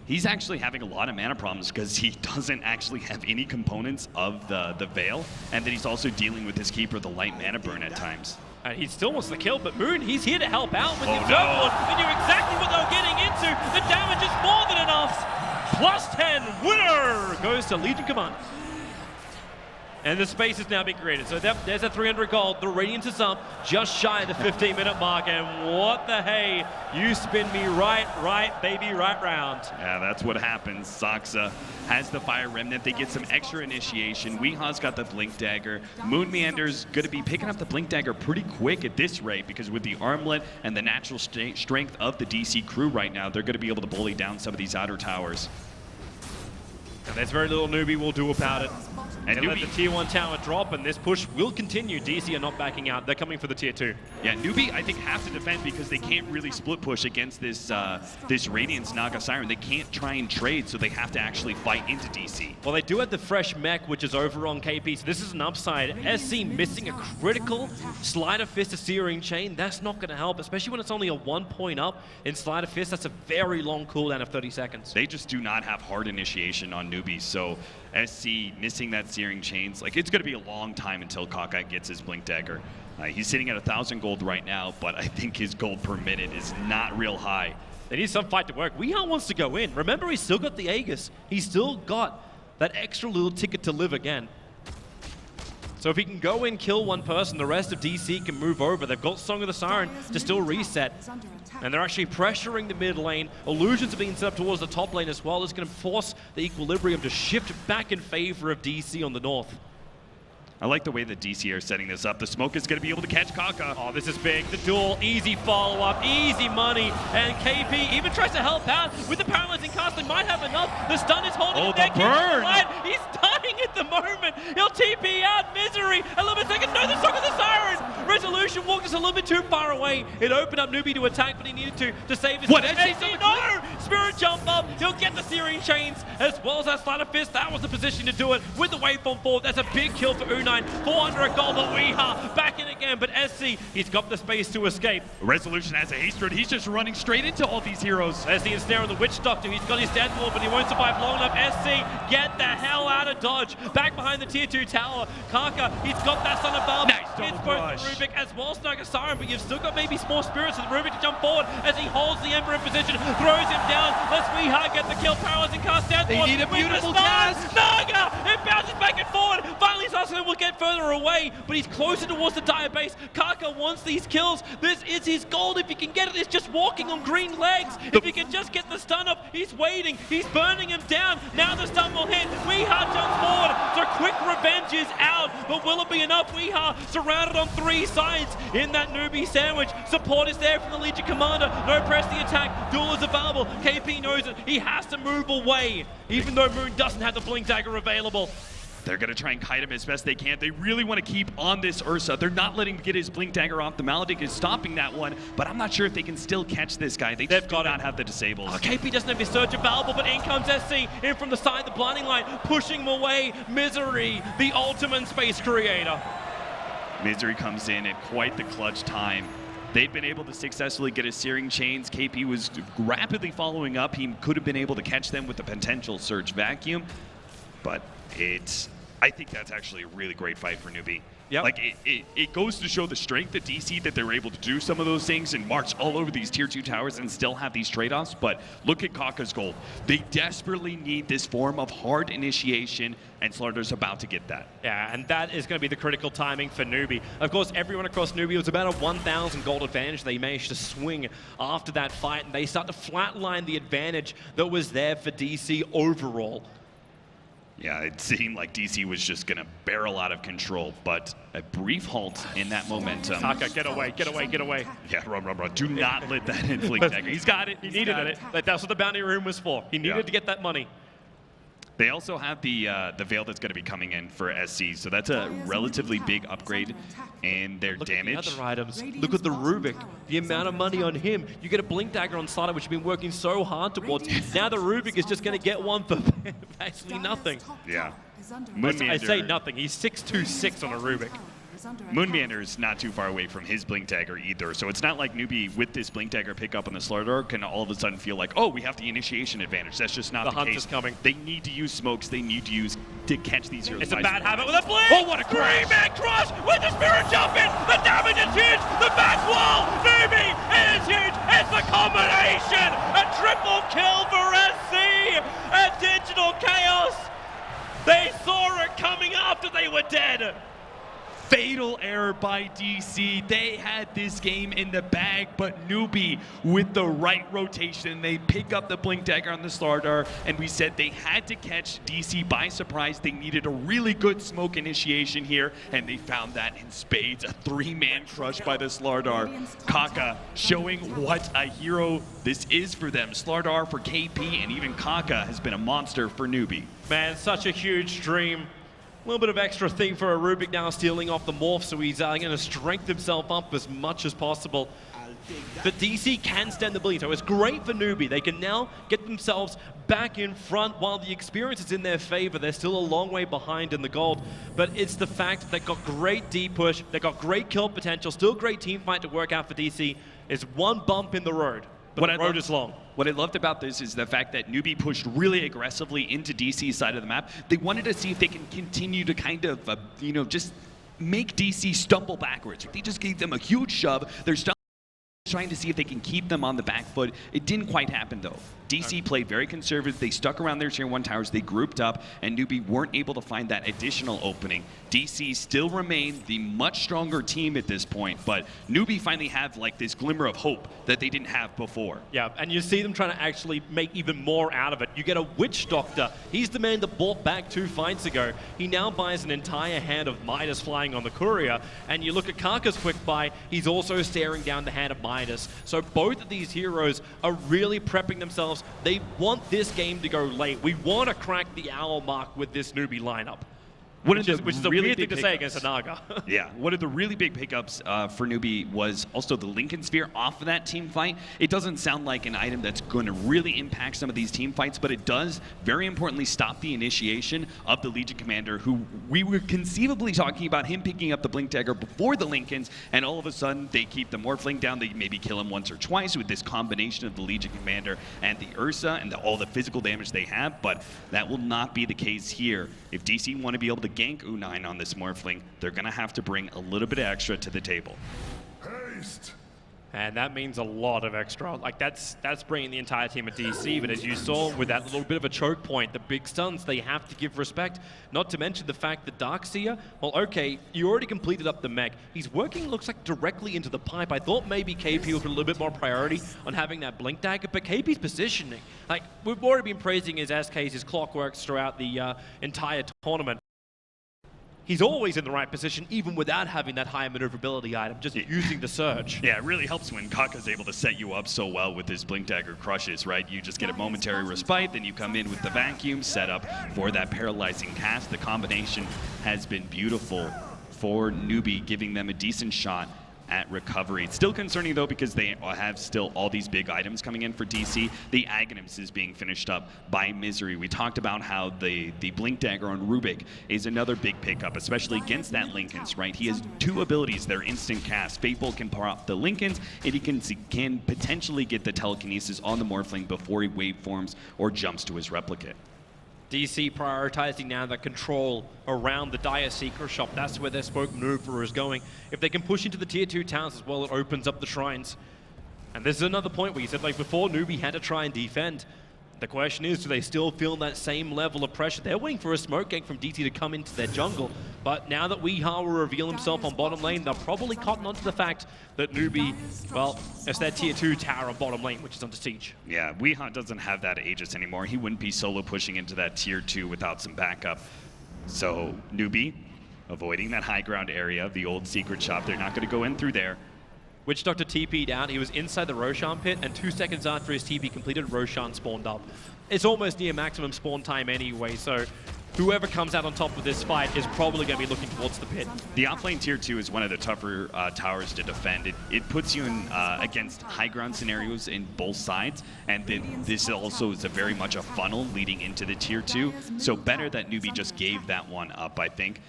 he's actually having a lot of mana problems because he doesn't actually have any components of the Veil, and then he's also dealing with his Keeper of the Light mana burn at times. And he still wants to kill, but Moon, he's here to help out with the no. Observer Lord. They knew exactly what they were getting into. The damage is more than enough. Plus 10, winner goes to Legion Command. And the space is now being created. So there's a 300 gold. The Radiance is up, just shy of the 15-minute mark. And what the hey, you spin me right, baby, right round. Yeah, that's what happens. Saksa has the Fire Remnant. They get some extra initiation. Weeha's got the Blink Dagger. Moon Meander's going to be picking up the Blink Dagger pretty quick at this rate, because with the armlet and the natural strength of the DC crew right now, they're going to be able to bully down some of these outer towers. And there's very little Newbee will do about it. And They let Newbee, the tier 1 tower drop, and this push will continue. DC are not backing out. They're coming for the tier 2. yeah, Newbee, I think, have to defend because they can't really split push against this this Radiance Naga Siren. They can't try and trade, so they have to actually fight into DC. Well, they do have the fresh mech, which is over on KP, so this is an upside. SC missing a critical Sleight of Fist to Searing Chain. That's not going to help, especially when it's only a 1 point up in Sleight of Fist. That's a very long cooldown of 30 seconds. They just do not have hard initiation on Newbie, so SC missing that Searing Chains, like, it's going to be a long time until Kaka gets his Blink Dagger. He's sitting at 1,000 gold right now, but I think his gold per minute is not real high. They need some fight to work. Weehaw wants to go in. Remember, he's still got the Aegis. He's still got that extra little ticket to live again. So if he can go in, kill one person, the rest of DC can move over. They've got Song of the Siren to still reset. And they're actually pressuring the mid lane. Illusions are being set up towards the top lane as well. It's going to force the equilibrium to shift back in favor of DC on the north. I like the way that DC are setting this up. The smoke is going to be able to catch Kaka. Oh, this is big. The duel, easy follow-up, easy money. And KP even tries to help out with the paralyzing cast. They might have enough. The stun is holding him there. the burn! He's dying at the moment. He'll TP out. Misery. 11 seconds. No, the Song of the Siren. Resolution walked us a little bit too far away. It opened up Newbee to attack, but he needed to save his... What? No! Spirit jump up. He'll get the Searing Chains as well as that Sleight of Fist. That was the position to do it with the waveform forward. That's a big kill for Unai. 400 gold, but Weeha back in again, but SC, he's got the space to escape. Resolution has a haste rate. He's just running straight into all these heroes. There's the ensnare of the Witch Doctor. He's got his death wall, but he won't survive long enough. SC, get the hell out of dodge. Back behind the tier 2 tower. Kaka, he's got that Son of Valve. Nice double It's both crush. Rubik as well as Naga Siren, but you've still got maybe small spirits with Rubik to jump forward as he holds the Ember in position, throws him down. Let's Weeha get the kill. Paralyzing cast down. They need a beautiful cast. Naga, it bounces back and forward. Finally, Sasuke will get further away, but he's closer towards the dire base. Kaka wants these kills. This is his gold. If he can get it, it's just walking on green legs. If he can just get the stun up, he's waiting. He's burning him down. Now the stun will hit. Weeha jumps forward. So quick revenge is out, but will it be enough? Weeha surrounded on 3 sides in that Newbie sandwich. Support is there from the Legion Commander. No press the attack. Duel is available. KP knows it. He has to move away, even though Moon doesn't have the Blink Dagger available. They're going to try and kite him as best they can. They really want to keep on this Ursa. They're not letting him get his Blink Dagger off. The Maledict is stopping that one, but I'm not sure if they can still catch this guy. They've do not have the disables. KP doesn't have his Surge available, but in comes SC in from the side, the blinding light, pushing him away. Misery, the ultimate space creator. Misery comes in at quite the clutch time. They've been able to successfully get his Searing Chains. KP was rapidly following up. He could have been able to catch them with the potential Surge Vacuum, but I think that's actually a really great fight for Newbee. Yep. Like, it goes to show the strength of DC that they're able to do some of those things and march all over these tier 2 towers and still have these trade-offs, but look at Kaka's gold. They desperately need this form of hard initiation, and Slaughter's about to get that. Yeah, and that is going to be the critical timing for Newbee. Of course, everyone across Newbee was about a 1,000 gold advantage they managed to swing after that fight, and they start to flatline the advantage that was there for DC overall. Yeah, it seemed like DC was just going to barrel out of control, but a brief halt in that momentum. Kaka, get away, get away, get away. Yeah, run. Do not let that in Blink Dagger. He's got it. He needed it. Like, that's what the bounty room was for. He needed to get that money. They also have the Veil that's going to be coming in for SC, so that's a relatively big upgrade in their damage. Look at the other items. Look at the Rubik. The amount of money on him. You get a Blink Dagger on Slider, which you've been working so hard towards. Now the Rubik is just going to get one for actually nothing. Yeah. I say nothing. He's 626 on a Rubik. Moonmeander is not too far away from his Blink Dagger either, so it's not like Newbee with this Blink Dagger pickup on the Slaughter can all of a sudden feel like, oh, we have the initiation advantage. That's just not the hunt case. is coming. They need to use smokes. They need to use to catch these heroes. It's a bad habit with a blink. Oh, what a crush! 3-man crush with the Spirit Jump in. The damage is huge. The back wall. Newbee, it is huge. It's a combination. A triple kill for SC. A Digital Chaos. They saw it coming after they were dead. Fatal error by DC. They had this game in the bag, but Newbee with the right rotation, they pick up the Blink Dagger on the Slardar, and we said they had to catch DC by surprise. They needed a really good smoke initiation here, and they found that in spades. A 3-man crush by the Slardar. Kaka showing what a hero this is for them. Slardar for KP, and even Kaka has been a monster for Newbee. Man, such a huge dream. A little bit of extra thing for a Rubik now, stealing off the morph, so he's going to strengthen himself up as much as possible. But DC can stand the bleed, so it's great for Newbee. They can now get themselves back in front while the experience is in their favor. They're still a long way behind in the gold, but it's the fact that they've got great D push, they've got great kill potential, still great team fight to work out for DC. It's one bump in the road, but the road is long. What I loved about this is the fact that Newbee pushed really aggressively into DC's side of the map. They wanted to see if they can continue to kind of, just make DC stumble backwards. They just gave them a huge shove. They're trying to see if they can keep them on the back foot. It didn't quite happen though. DC played very conservative. They stuck around their tier 1 towers. They grouped up, and Newbee weren't able to find that additional opening. DC still remained the much stronger team at this point, but Newbee finally have like this glimmer of hope that they didn't have before. Yeah, and you see them trying to actually make even more out of it. You get a Witch Doctor. He's the man that bought back 2 fights ago. He now buys an entire hand of Midas flying on the courier, and you look at Kaka's quick buy, he's also staring down the hand of Midas. So both of these heroes are really prepping themselves. They want this game to go late. We want to crack the hour mark with this Newbee lineup. Which is a weird thing to say against a Naga. Yeah, one of the really big pickups for Newbee was also the Lincoln Sphere off of that team fight. It doesn't sound like an item that's going to really impact some of these team fights, but it does, very importantly, stop the initiation of the Legion Commander, who we were conceivably talking about him picking up the Blink Dagger before the Lincolns, and all of a sudden they keep the Morphling down. They maybe kill him once or twice with this combination of the Legion Commander and the Ursa and all the physical damage they have, but that will not be the case here. If DC want to be able to gank U9 on this Morphling, they're going to have to bring a little bit of extra to the table. Haste. And that means a lot of extra. Like, that's bringing the entire team of DC, but as you saw with that little bit of a choke point, the big stuns, they have to give respect. Not to mention the fact that Darkseer, well, okay, you already completed up the mech. He's working, looks like, directly into the pipe. I thought maybe KP would put a little bit more priority on having that Blink Dagger, but KP's positioning. Like, we've already been praising his SKs, his clockworks throughout the entire tournament. He's always in the right position, even without having that high maneuverability item, just using the surge. Yeah, it really helps when Kaka's able to set you up so well with his Blink Dagger crushes, right? You just get a momentary respite, then you come in with the vacuum set up for that paralyzing cast. The combination has been beautiful for Newbee, giving them a decent shot at recovery. It's still concerning though, because they have still all these big items coming in for DC. The Aghanim's is being finished up by Misery. We talked about how the Blink Dagger on Rubik is another big pickup, especially against that Linken's, right? He has 2 abilities that are instant cast. Fatebolt can prop the Linken's, and he can potentially get the telekinesis on the Morphling before he waveforms or jumps to his replicate. DC prioritizing now the control around the Dire Seeker shop. That's where their smoke maneuver is going. If they can push into the tier 2 towns as well, it opens up the shrines. And this is another point where you said, like before, Newbee had to try and defend. The question is, do they still feel that same level of pressure? They're waiting for a smoke gank from DT to come into their jungle, but now that Weehaw will reveal himself on bottom lane, they'll probably cotton onto the fact that Newbee, well, it's their tier 2 tower on bottom lane, which is under siege. Yeah, Weehaw doesn't have that Aegis anymore. He wouldn't be solo pushing into that tier 2 without some backup. So Newbee, avoiding that high ground area of the old secret shop. They're not going to go in through there. Witch Doctor TP'd out. He was inside the Roshan pit, and 2 seconds after his TP completed, Roshan spawned up. It's almost near maximum spawn time anyway, so whoever comes out on top of this fight is probably going to be looking towards the pit. The offlane tier 2 is one of the tougher towers to defend. It puts you in against high ground scenarios in both sides, and then this also is a very much a funnel leading into the tier 2. So better that Newbee just gave that one up, I think.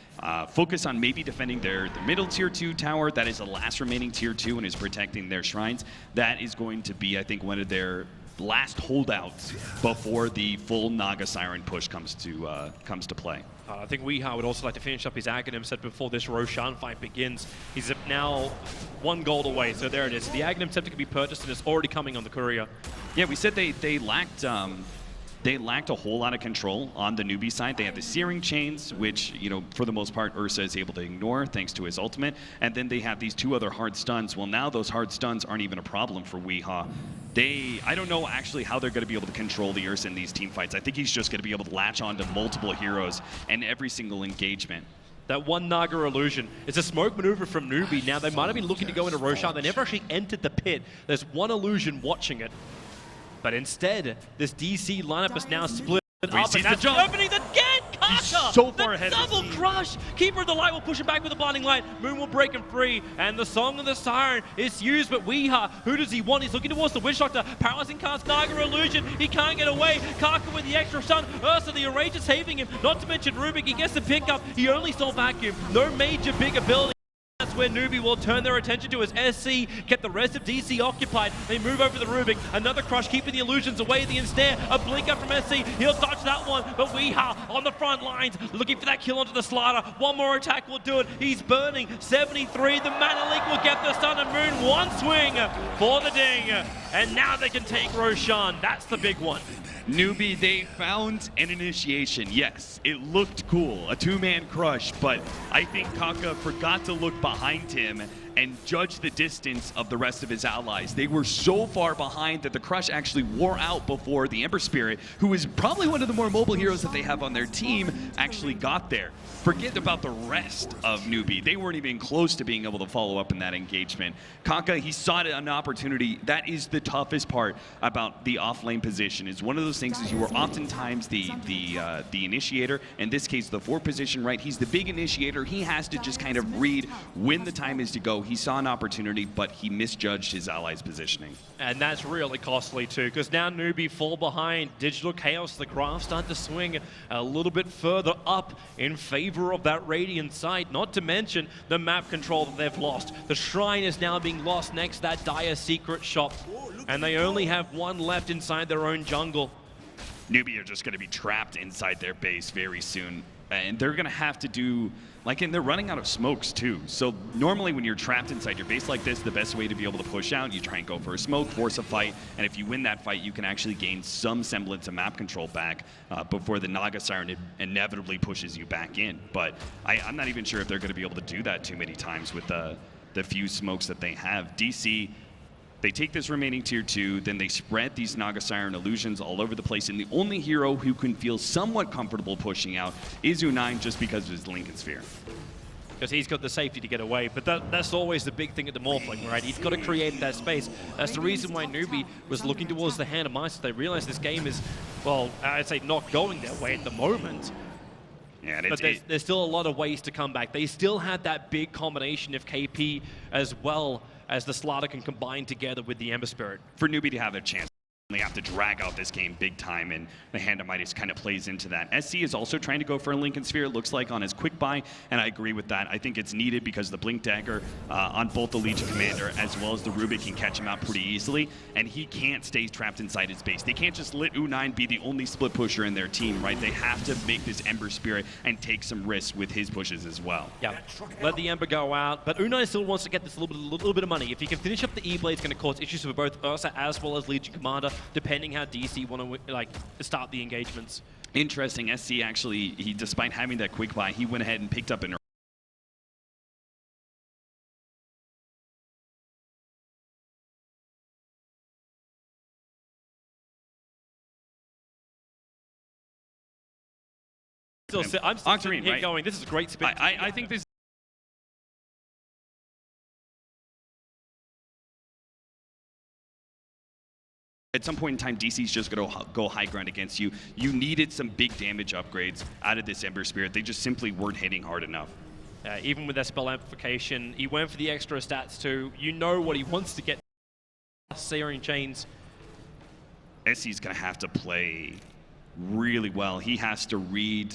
Focus on maybe defending their middle tier 2 tower. That is the last remaining tier 2 and is protecting their shrines. That is going to be, I think, one of their last holdouts before the full Naga Siren push comes to play. I think Weehaw would also like to finish up his Aghanim set before this Roshan fight begins. He's now 1 gold away, so there it is. The Aghanim set can be purchased, and it's already coming on the courier. Yeah, we said they lacked a whole lot of control on the Newbee side. They have the Searing Chains, which, for the most part, Ursa is able to ignore thanks to his ultimate. And then they have these 2 other hard stuns. Well, now those hard stuns aren't even a problem for Weehaw. I don't know actually how they're going to be able to control the Ursa in these team fights. I think he's just going to be able to latch on to multiple heroes in every single engagement. That 1 Naga illusion. It's a smoke maneuver from Newbee. Now, they might have been looking to go into Roshan. They never actually entered the pit. There's 1 illusion watching it. But instead, this DC lineup is now split. Up, and that's the openings again! Kaka! so far ahead The of his double team. crush! Keeper of the Light will push him back with the blinding light. Moon will break him free, and the Song of the Siren is used, but Weeha, who does he want? He's looking towards the Witch Doctor. Paralyzing cast Naga Illusion. He can't get away. Kaka with the extra stun. Ursa, the Enrage is saving him. Not to mention Rubik, he gets the pickup. He only stole Vacuum. No major big ability. That's where Newbee will turn their attention to as SC get the rest of DC occupied. They move over the Rubik. Another crush, keeping the illusions away. The ensnare, a blink up from SC. He'll dodge that one, but Weeha on the front lines, looking for that kill onto the slider. One more attack will do it. He's burning. 73. The Mana Leak will get the stun, and Moon one swing for the ding. And now they can take Roshan. That's the big one. Newbee, they found an initiation. Yes, it looked cool, a two-man crush, but I think Kaka forgot to look behind him and judge the distance of the rest of his allies. They were so far behind that the crush actually wore out before the Ember Spirit, who is probably one of the more mobile heroes that they have on their team, actually got there. Forget about the rest of Newbee. They weren't even close to being able to follow up in that engagement. Kaka, he sought an opportunity. That is the toughest part about the off-lane position. Is one of those things is you are oftentimes the initiator. In this case, the 4 position, right? He's the big initiator. He has to just kind of read when the time is to go. He saw an opportunity, but he misjudged his allies' positioning. And that's really costly too, because now Newbee fall behind. Digital Chaos, the graph start to swing a little bit further up in favor of that Radiant side, not to mention the map control that they've lost. The Shrine is now being lost next to that Dire Secret shop, and they only have one left inside their own jungle. Newbee are just going to be trapped inside their base very soon. And they're going to have to do, and they're running out of smokes too. So normally when you're trapped inside your base like this, the best way to be able to push out, you try and go for a smoke, force a fight, and if you win that fight, you can actually gain some semblance of map control back before the Naga Siren inevitably pushes you back in. But I'm not even sure if they're going to be able to do that too many times with the few smokes that they have. DC, they take this remaining tier 2, then they spread these Naga Siren illusions all over the place, and the only hero who can feel somewhat comfortable pushing out is U9 just because of his Lincoln Sphere. Because he's got the safety to get away, but that's always the big thing at the Morphling, right? He's got to create that space. That's the reason why Newbee was looking towards the hand of Mice. They realized this game is, well, I'd say not going their way at the moment. Yeah, but there's still a lot of ways to come back. They still had that big combination of KP as well as the Slaughter can combine together with the Ember Spirit. For Newbee to have a chance, they have to drag out this game big time, and the Hand of Midas kind of plays into that. SC is also trying to go for a Lincoln Sphere, it looks like, on his quick buy, and I agree with that. I think it's needed because the Blink Dagger on both the Legion Commander as well as the Rubik can catch him out pretty easily, and he can't stay trapped inside his base. They can't just let U9 be the only split pusher in their team, right? They have to make this Ember Spirit and take some risks with his pushes as well. Yeah, let the Ember go out, but U9 still wants to get this little bit of money. If he can finish up the E-Blade, it's going to cause issues for both Ursa as well as Legion Commander, depending how DC want to start the engagements. Interesting, SC actually, despite having that quick buy, he went ahead and picked up an I'm still Octarine, here right? going, this is a great spin. I think this at some point in time, DC's just going to go high ground against you. You needed some big damage upgrades out of this Ember Spirit. They just simply weren't hitting hard enough. Even with that spell amplification, he went for the extra stats too. You know what he wants to get. Searing Chains. SC's going to have to play really well. He has to read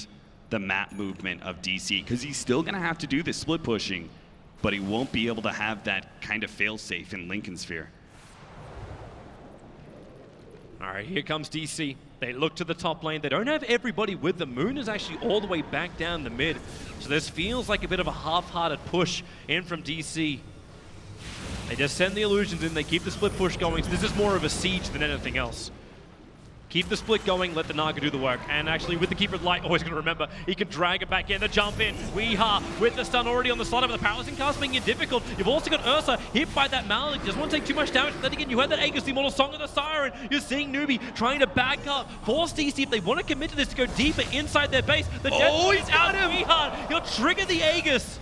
the map movement of DC because he's still going to have to do the split pushing, but he won't be able to have that kind of fail-safe in Lincoln Sphere. All right, here comes DC. They look to the top lane. They don't have everybody with them. Moon is actually all the way back down the mid. So this feels like a bit of a half-hearted push in from DC. They just send the illusions in. They keep the split push going. So this is more of a siege than anything else. Keep the split going, let the Naga do the work. And actually, with the Keeper of Light, always going to remember, he can drag it back in, the jump in. Weeha with the stun already on the slot of the Paralyzing Cast, making it difficult. You've also got Ursa hit by that Malik. Doesn't want to take too much damage. But then again, you heard that Aegis, the Immortal Song of the Siren. You're seeing Newbee trying to back up. Force DC, if they want to commit to this, to go deeper inside their base. The Oh, he's got him! Weeha, he'll trigger the Aegis.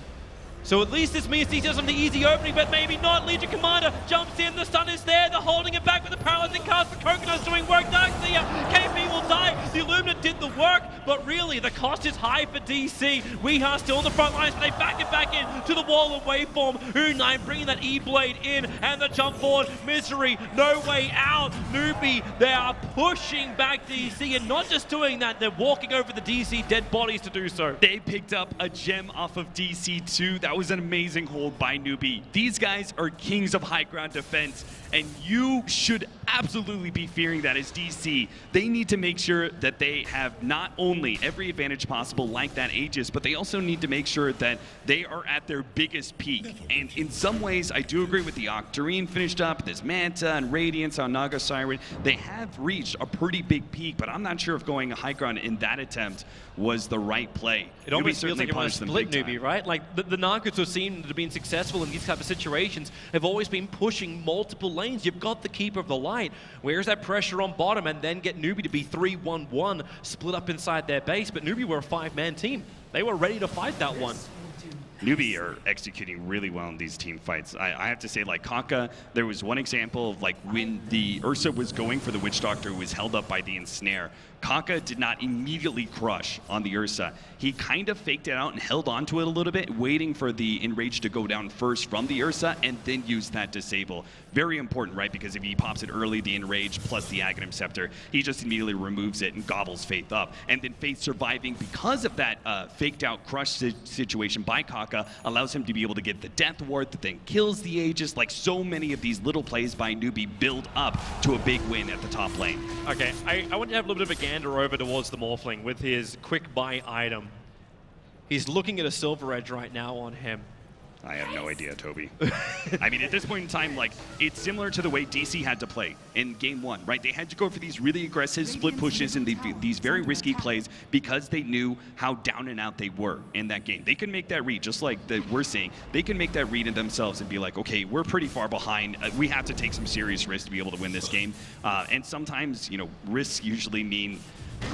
So at least this means DC does something easy opening, but maybe not. Legion Commander jumps in, the stun is there, they're holding it back with the paralyzing cast. The Coconut's doing work, Darkseer, KP will die. The Illumina did the work, but really the cost is high for DC. We are still on the front lines, but they back it back in to the wall of waveform. U9 bringing that E-Blade in, and the jump forward. Misery, no way out. Newbee, they are pushing back DC, and not just doing that, they're walking over the DC dead bodies to do so. They picked up a gem off of DC2. That was an amazing hold by Newbee. These guys are kings of high ground defense, and you should absolutely be fearing that as DC. They need to make sure that they have not only every advantage possible like that Aegis, but they also need to make sure that they are at their biggest peak. And in some ways, I do agree with the Octarine finished up, this Manta and Radiance on Naga Siren. They have reached a pretty big peak, but I'm not sure if going high ground in that attempt was the right play. It almost feels like you want to split Newbee, right? Like the Nagas who seem to have been successful in these type of situations have always been pushing multiple lanes. You've got the Keeper of the Light. Where's that pressure on bottom and then get Newbee to be 3-1-1 split up inside their base? But Newbee were a 5-man team. They were ready to fight that one. Newbee are executing really well in these team fights. I have to say, like Kaka, there was one example of like when the Ursa was going for the Witch Doctor who was held up by the Ensnare. Kaka did not immediately crush on the Ursa. He kind of faked it out and held onto it a little bit, waiting for the Enrage to go down first from the Ursa and then use that disable. Very important, right? Because if he pops it early, the Enrage plus the Aghanim Scepter, he just immediately removes it and gobbles Faith up. And then Faith surviving because of that faked out crush situation by Kaka allows him to be able to get the Death Ward that then kills the Aegis. Like so many of these little plays by Newbee build up to a big win at the top lane. Okay, I want to have a little bit of a gander over towards the Morphling with his quick buy item. He's looking at a Silver Edge right now on him. I have no idea, Toby. I mean, at this point in time, like, it's similar to the way DC had to play in Game 1, right? They had to go for these really aggressive split pushes and these very risky plays because they knew how down and out they were in that game. They can make that read, just like we're saying. They can make that read in themselves and be like, okay, we're pretty far behind. We have to take some serious risks to be able to win this game. And sometimes, you know, risks usually mean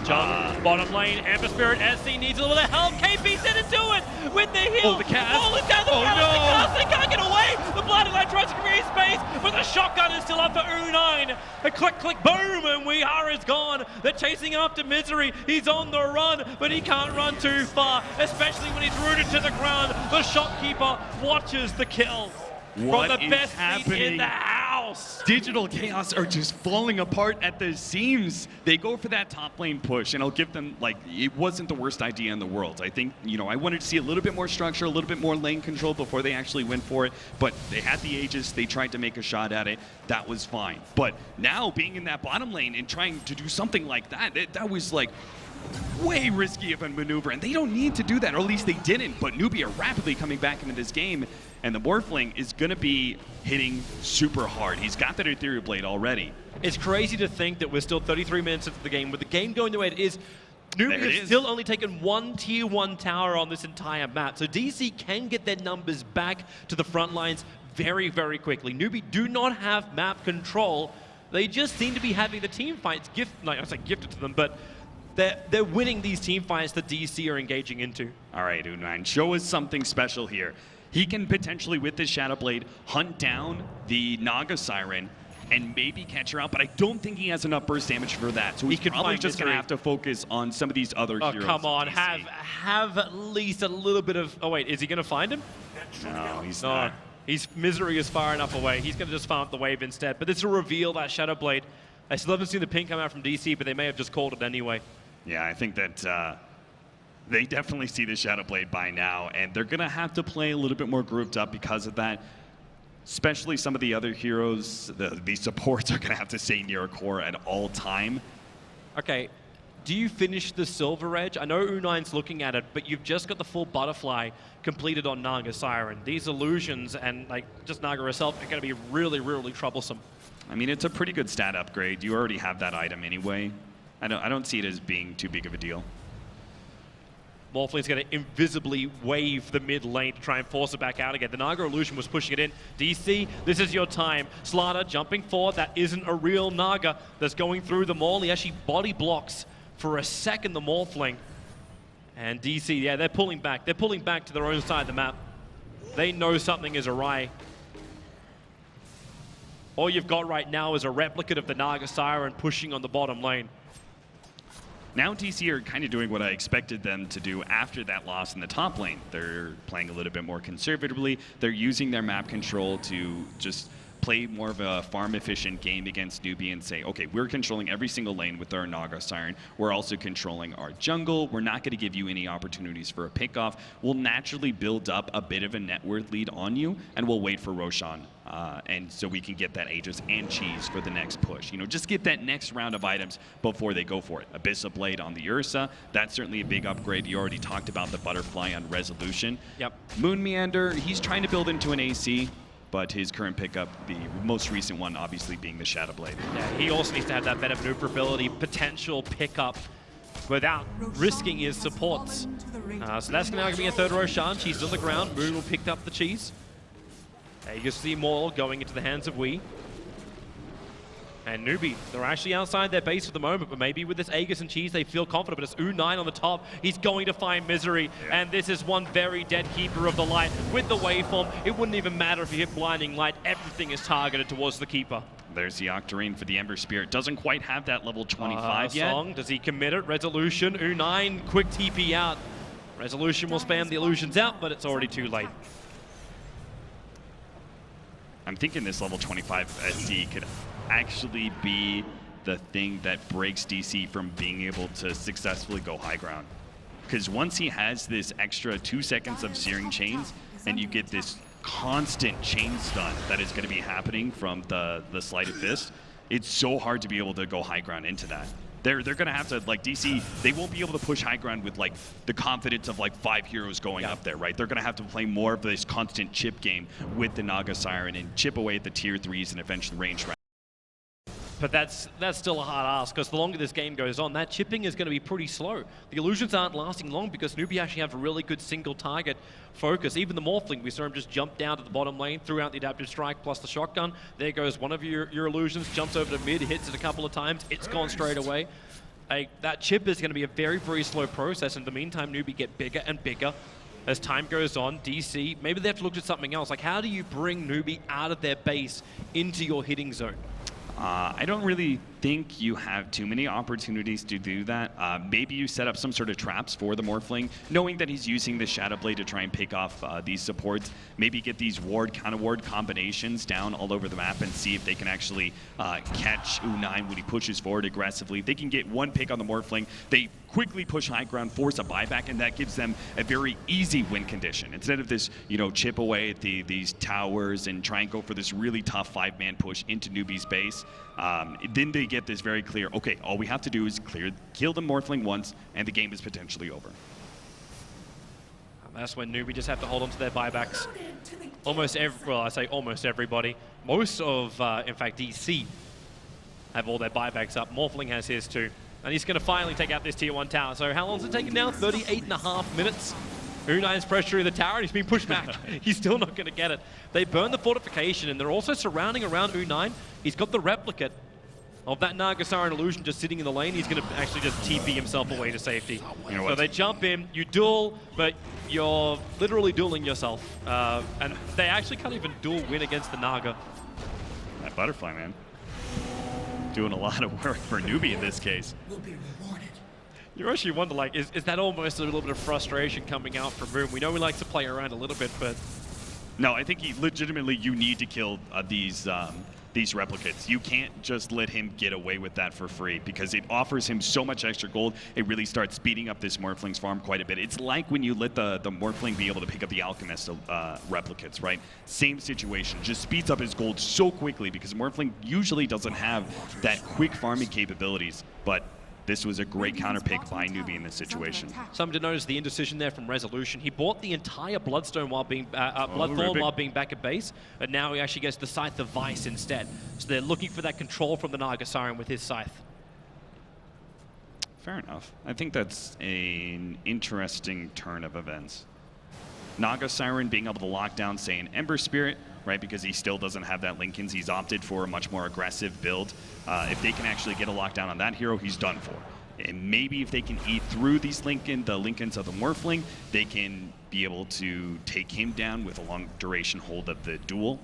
Jump, bottom lane, Amber Spirit, SC needs a little bit of help. KP didn't do it with the heal. Oh, the cast. Falling down the cast. They can't get away. The Blinding Light tries to create space, but the shotgun is still up for U9. A click, click, boom, and Weehara is gone. They're chasing him after Misery. He's on the run, but he can't run too far, especially when he's rooted to the ground. The Shopkeeper watches the kill. What from the is best happening? seat in the house. Digital Chaos are just falling apart at the seams. They go for that top lane push, and I'll give them, like, it wasn't the worst idea in the world. I think, you know, I wanted to see a little bit more structure, a little bit more lane control before they actually went for it, but they had the Aegis, they tried to make a shot at it, that was fine. But now being in that bottom lane and trying to do something like that, that was like way risky of a maneuver, and they don't need to do that, or at least they didn't. But Newbee are rapidly coming back into this game, and the Morphling is going to be hitting super hard. He's got that Ethereal Blade already. It's crazy to think that we're still 33 minutes into the game. With the game going the way it is, Newbee has still only taken one Tier 1 tower on this entire map. So DC can get their numbers back to the front lines very, very quickly. Newbee do not have map control. They just seem to be having the team fights gifted to them, but they're winning these team fights that DC are engaging into. All right, U9, show us something special here. He can potentially, with this Shadow Blade, hunt down the Naga Siren and maybe catch her out, but I don't think he has enough burst damage for that. So he's probably just going to have to focus on some of these other heroes. Oh, come on. Have at least a little bit of... Oh, wait. Is he going to find him? No, he's not. Misery is far enough away. He's going to just farm up the wave instead. But this will reveal that Shadow Blade. I still haven't seen the ping come out from DC, but they may have just called it anyway. Yeah, I think that they definitely see the Shadow Blade by now, and they're going to have to play a little bit more grouped up because of that. Especially some of the other heroes, the supports are going to have to stay near a core at all time. Okay, do you finish the Silver Edge? I know U9's looking at it, but you've just got the full Butterfly completed on Naga Siren. These illusions and like just Naga herself are going to be really, really troublesome. I mean, it's a pretty good stat upgrade. You already have that item anyway. I don't see it as being too big of a deal. Morphling's going to invisibly wave the mid lane to try and force it back out again. The Naga illusion was pushing it in. DC, this is your time. Slaughter jumping forward. That isn't a real Naga that's going through the Maul. He actually body blocks for a second the Morphling. And DC, yeah, they're pulling back. They're pulling back to their own side of the map. They know something is awry. All you've got right now is a replicate of the Naga Siren pushing on the bottom lane. Now DC are kind of doing what I expected them to do after that loss in the top lane. They're playing a little bit more conservatively. They're using their map control to just play more of a farm-efficient game against Newbee and say, okay, we're controlling every single lane with our Naga Siren. We're also controlling our jungle. We're not going to give you any opportunities for a pickoff. We'll naturally build up a bit of a net worth lead on you, and we'll wait for Roshan. And so we can get that Aegis and Cheese for the next push. You know, just get that next round of items before they go for it. Abyssal Blade on the Ursa, that's certainly a big upgrade. You already talked about the Butterfly on Resolution. Yep. Moon Meander, he's trying to build into an AC, but his current pickup, the most recent one, obviously being the Shadow Blade. Yeah, he also needs to have that better maneuverability, potential pickup without risking his supports. So that's now going to be a third Roshan. She's on the ground. Moon will pick up the Cheese. You can see Maul going into the hands of Wee. And Newbee, they're actually outside their base for the moment, but maybe with this Aegis and Cheese, they feel confident. But it's U9 on the top. He's going to find Misery. Yeah. And this is one very dead Keeper of the Light. With the waveform, it wouldn't even matter if you hit Blinding Light. Everything is targeted towards the Keeper. There's the Octarine for the Ember Spirit. Doesn't quite have that level 25 yet. Song, does he commit it? Resolution, U9, quick TP out. Resolution will spam the illusions out, but it's already too late. I'm thinking this level 25 SD could actually be the thing that breaks DC from being able to successfully go high ground. Because once he has this extra 2 seconds of Searing Chains, and you get this constant chain stun that is going to be happening from the Sleight of Fist, it's so hard to be able to go high ground into that. They're going to have to, like, DC, they won't be able to push high ground with, like, the confidence of, like, 5 heroes going up there, right? They're going to have to play more of this constant chip game with the Naga Siren and chip away at the tier 3s and eventually range. But that's still a hard ask, because the longer this game goes on, that chipping is going to be pretty slow. The illusions aren't lasting long because Newbee actually have a really good single target focus. Even the Morphling, we saw him just jump down to the bottom lane, threw out the Adaptive Strike plus the Shotgun. There goes one of your illusions, jumps over to mid, hits it a couple of times, it's gone straight away. That chip is going to be a very, very slow process. In the meantime, Newbee get bigger and bigger. As time goes on, DC, maybe they have to look at something else. Like, how do you bring Newbee out of their base into your hitting zone? I don't really think you have too many opportunities to do that. Maybe you set up some sort of traps for the Morphling, knowing that he's using the Shadow Blade to try and pick off these supports. Maybe get these ward, counter-ward combinations down all over the map and see if they can actually catch U9 when he pushes forward aggressively. They can get one pick on the Morphling. They quickly push high ground, force a buyback, and that gives them a very easy win condition. Instead of this, you know, chip away at these towers and try and go for this really tough 5-man push into Newbee's base, then they get this very clear, okay, all we have to do is kill the Morphling once, and the game is potentially over. And that's when Newbee just have to hold on to their buybacks. Well, I say almost everybody. Most of, in fact, DC have all their buybacks up. Morphling has his too. And he's going to finally take out this tier 1 tower. So how long does it take him now? 38.5 minutes. U9's pressuring the tower, and he's being pushed back. He's still not going to get it. They burn the fortification, and they're also surrounding around U9. He's got the replicate of that Naga Siren illusion just sitting in the lane. He's going to actually just TP himself away to safety. You know, so they jump in, you duel, but you're literally dueling yourself. And they actually can't even duel win against the Naga. That Butterfly, man. Doing a lot of work for Newbee in this case. You actually wonder, like, is that almost a little bit of frustration coming out from Moon? We know he likes to play around a little bit, but... No, I think you need to kill these replicates. You can't just let him get away with that for free because it offers him so much extra gold. It really starts speeding up this Morphling's farm quite a bit. It's like when you let the Morphling be able to pick up the Alchemist replicates, right? Same situation. Just speeds up his gold so quickly because Morphling usually doesn't have that quick farming capabilities, but this was a great counter pick by Newbee in this situation. Something to notice the indecision there from Resolution. He bought the entire Bloodstone while being Bloodthorn while being back at base, but now he actually gets the Scythe of Vice instead. So they're looking for that control from the Naga Siren with his Scythe. Fair enough. I think that's an interesting turn of events. Naga Siren being able to lock down, say, an Ember Spirit, right? Because he still doesn't have that Linken's. He's opted for a much more aggressive build. If they can actually get a lockdown on that hero, he's done for. And maybe if they can eat through these the Lincolns of the Morphling, they can be able to take him down with a long duration hold of the duel.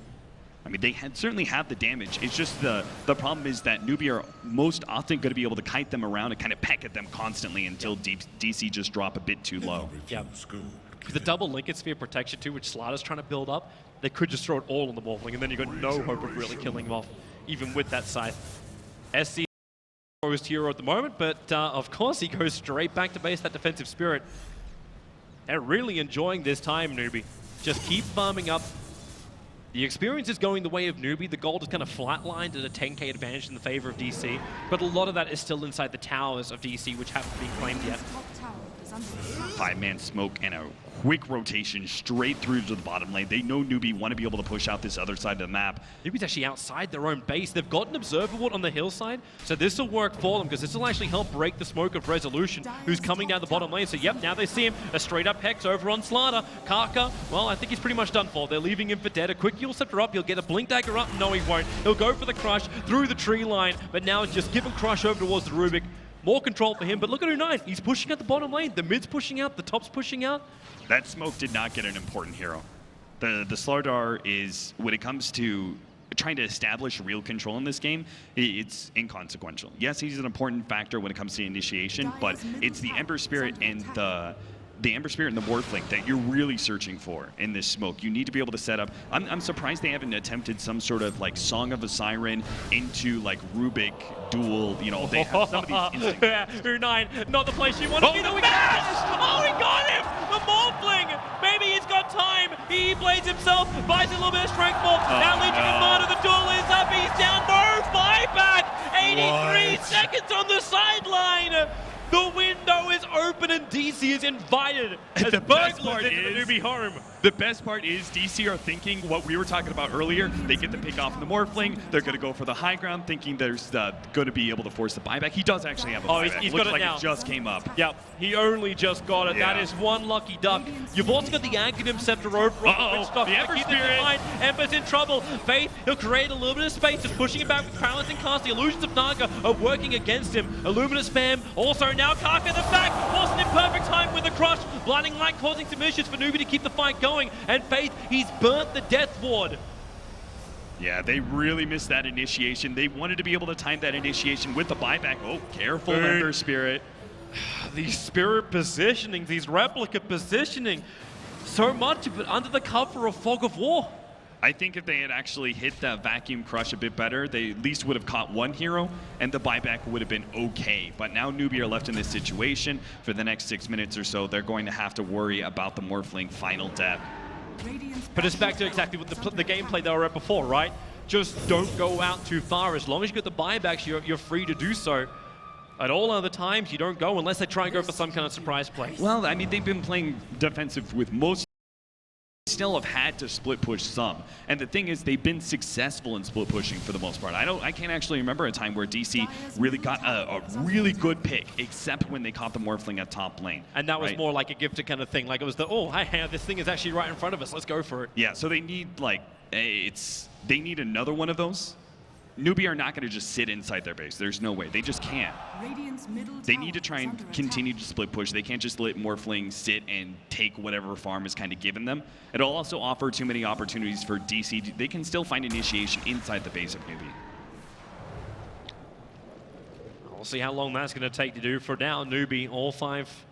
I mean, they certainly have the damage. It's just the problem is that Newbee are most often going to be able to kite them around and kind of peck at them constantly until DC just drop a bit too low. Yeah. With the double Lincoln Sphere protection too, which Slaughter's trying to build up, they could just throw it all on the Morphling, and then you've got no hope of really killing him off, even with that scythe. SC exposed hero at the moment, but of course he goes straight back to base that defensive spirit. They're really enjoying this time, Newbee. Just keep farming up. The experience is going the way of Newbee. The gold is kind of flatlined at a 10k advantage in the favor of DC, but a lot of that is still inside the towers of DC, which haven't been claimed yet. 5-man smoke and a quick rotation straight through to the bottom lane. They know Newbee want to be able to push out this other side of the map. Newbee's actually outside their own base. They've got an observer ward on the hillside, so this will work for them because this will actually help break the smoke of Resolution, who's coming down the bottom lane. So yep, now they see him. A straight up Hex over on Slaughter. Kaka, well, I think he's pretty much done for. They're leaving him for dead. A quick Yule Scepter up. He'll get a Blink Dagger up. No, he won't. He'll go for the Crush through the tree line, but now just give him Crush over towards the Rubik. More control for him, but look at U9. He's pushing out the bottom lane. The mid's pushing out. The top's pushing out. That smoke did not get an important hero. The Slardar is, when it comes to trying to establish real control in this game, it's inconsequential. Yes, he's an important factor when it comes to initiation, but it's the Ember Spirit and the Ember Spirit and the Morphling that you're really searching for in this smoke. You need to be able to set up. I'm surprised they haven't attempted some sort of like Song of a Siren into like Rubik duel. You know, they have some of these instincts. Yeah, U9, not the place you want to be. The he got him! The Morphling! Maybe he's got time. He blades himself, buys a little bit of strength more. Now Legion of Martyr, the duel is up. He's down. No buyback. 83 seconds on the sideline. The window is open and DC is invited as the best part into the Newbee home. The best part is DC are thinking what we were talking about earlier. They get the pick off in the Morphling. They're going to go for the high ground, thinking there's going to be able to force the buyback. He does actually have a buyback. He's Looks got it like now. It just came up. Yep, he only just got it. Yeah. That is one lucky duck. You've also got the Aghanim Scepter over on the the Ember Keep this in Spirit. mind. Ember's in trouble. Faith, he'll create a little bit of space, just pushing it back with Paralyzing Cast. The illusions of Naga are working against him. Illuminous Spam, also now Kaka the back. Wasn't in perfect time with the Crush. Blinding Light causing some issues for Newbee to keep the fight going. And Faith, he's burnt the Death Ward. Yeah, they really missed that initiation. They wanted to be able to time that initiation with the buyback. Oh, careful, Ember Spirit. These spirit positioning, these replica positioning, so much of it under the cover of Fog of War. I think if they had actually hit that Vacuum Crush a bit better, they at least would have caught one hero, and the buyback would have been okay. But now Newbee are left in this situation. For the next 6 minutes or so, they're going to have to worry about the Morphling final death. But it's back to exactly what the gameplay they were at before, right? Just don't go out too far. As long as you get the buybacks, you're free to do so. At all other times, you don't go unless they try and go for some kind of surprise play. Well, I mean, they've been playing defensive with most. Still have had to split push some, and the thing is they've been successful in split pushing for the most part. I can't actually remember a time where DC really got a really good pick, except when they caught the Morphling at top lane. And that was more like a gifted kind of thing. Like it was the, oh, hi, this thing is actually right in front of us. Let's go for it. Yeah, so they need like they need another one of those. Newbee are not going to just sit inside their base. There's no way. They just can't. They need to try and continue to split push. They can't just let Morphling sit and take whatever farm is kind of given them. It'll also offer too many opportunities for DC. They can still find initiation inside the base of Newbee. We'll see how long that's going to take to do. For now, Newbee, all 5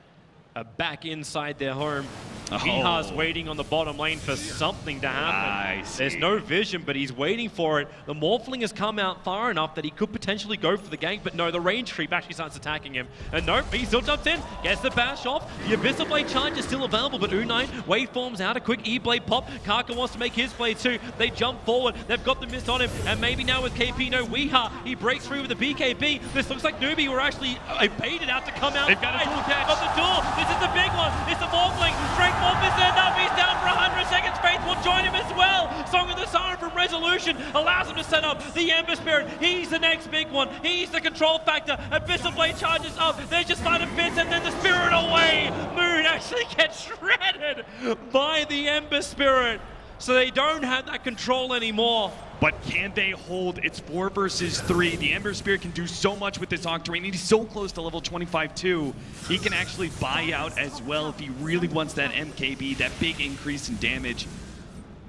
are back inside their home. Miha's waiting on the bottom lane for something to happen. There's no vision, but he's waiting for it. The Morphling has come out far enough that he could potentially go for the gank, but no, the range creep actually starts attacking him. And nope, he still jumps in, gets the bash off. The Abyssal Blade charge is still available, but U9 waveforms out, a quick E-Blade pop. Kaka wants to make his blade too. They jump forward, they've got the miss on him, and maybe now with KP, no, Weeha, he breaks through with the BKB. This looks like Newbee were actually baited out to come out. They've got a dual catch. Got the duel, this is the big one. It's the Morphling, Strength Morph is enough, he's down for 100 seconds. Faith will join him as well. Song of the Siren from Resolution allows him to set up the Ember Spirit. He's the next big one. He's the control factor. Abyssal Blade charges up. They just find a bit and then the Spirit away. Moon actually gets shredded by the Ember Spirit. So they don't have that control anymore. But can they hold? It's 4 versus 3. The Ember Spirit can do so much with this Octarine. He's so close to level 25 too. He can actually buy out as well if he really wants that MKB, that big increase in damage.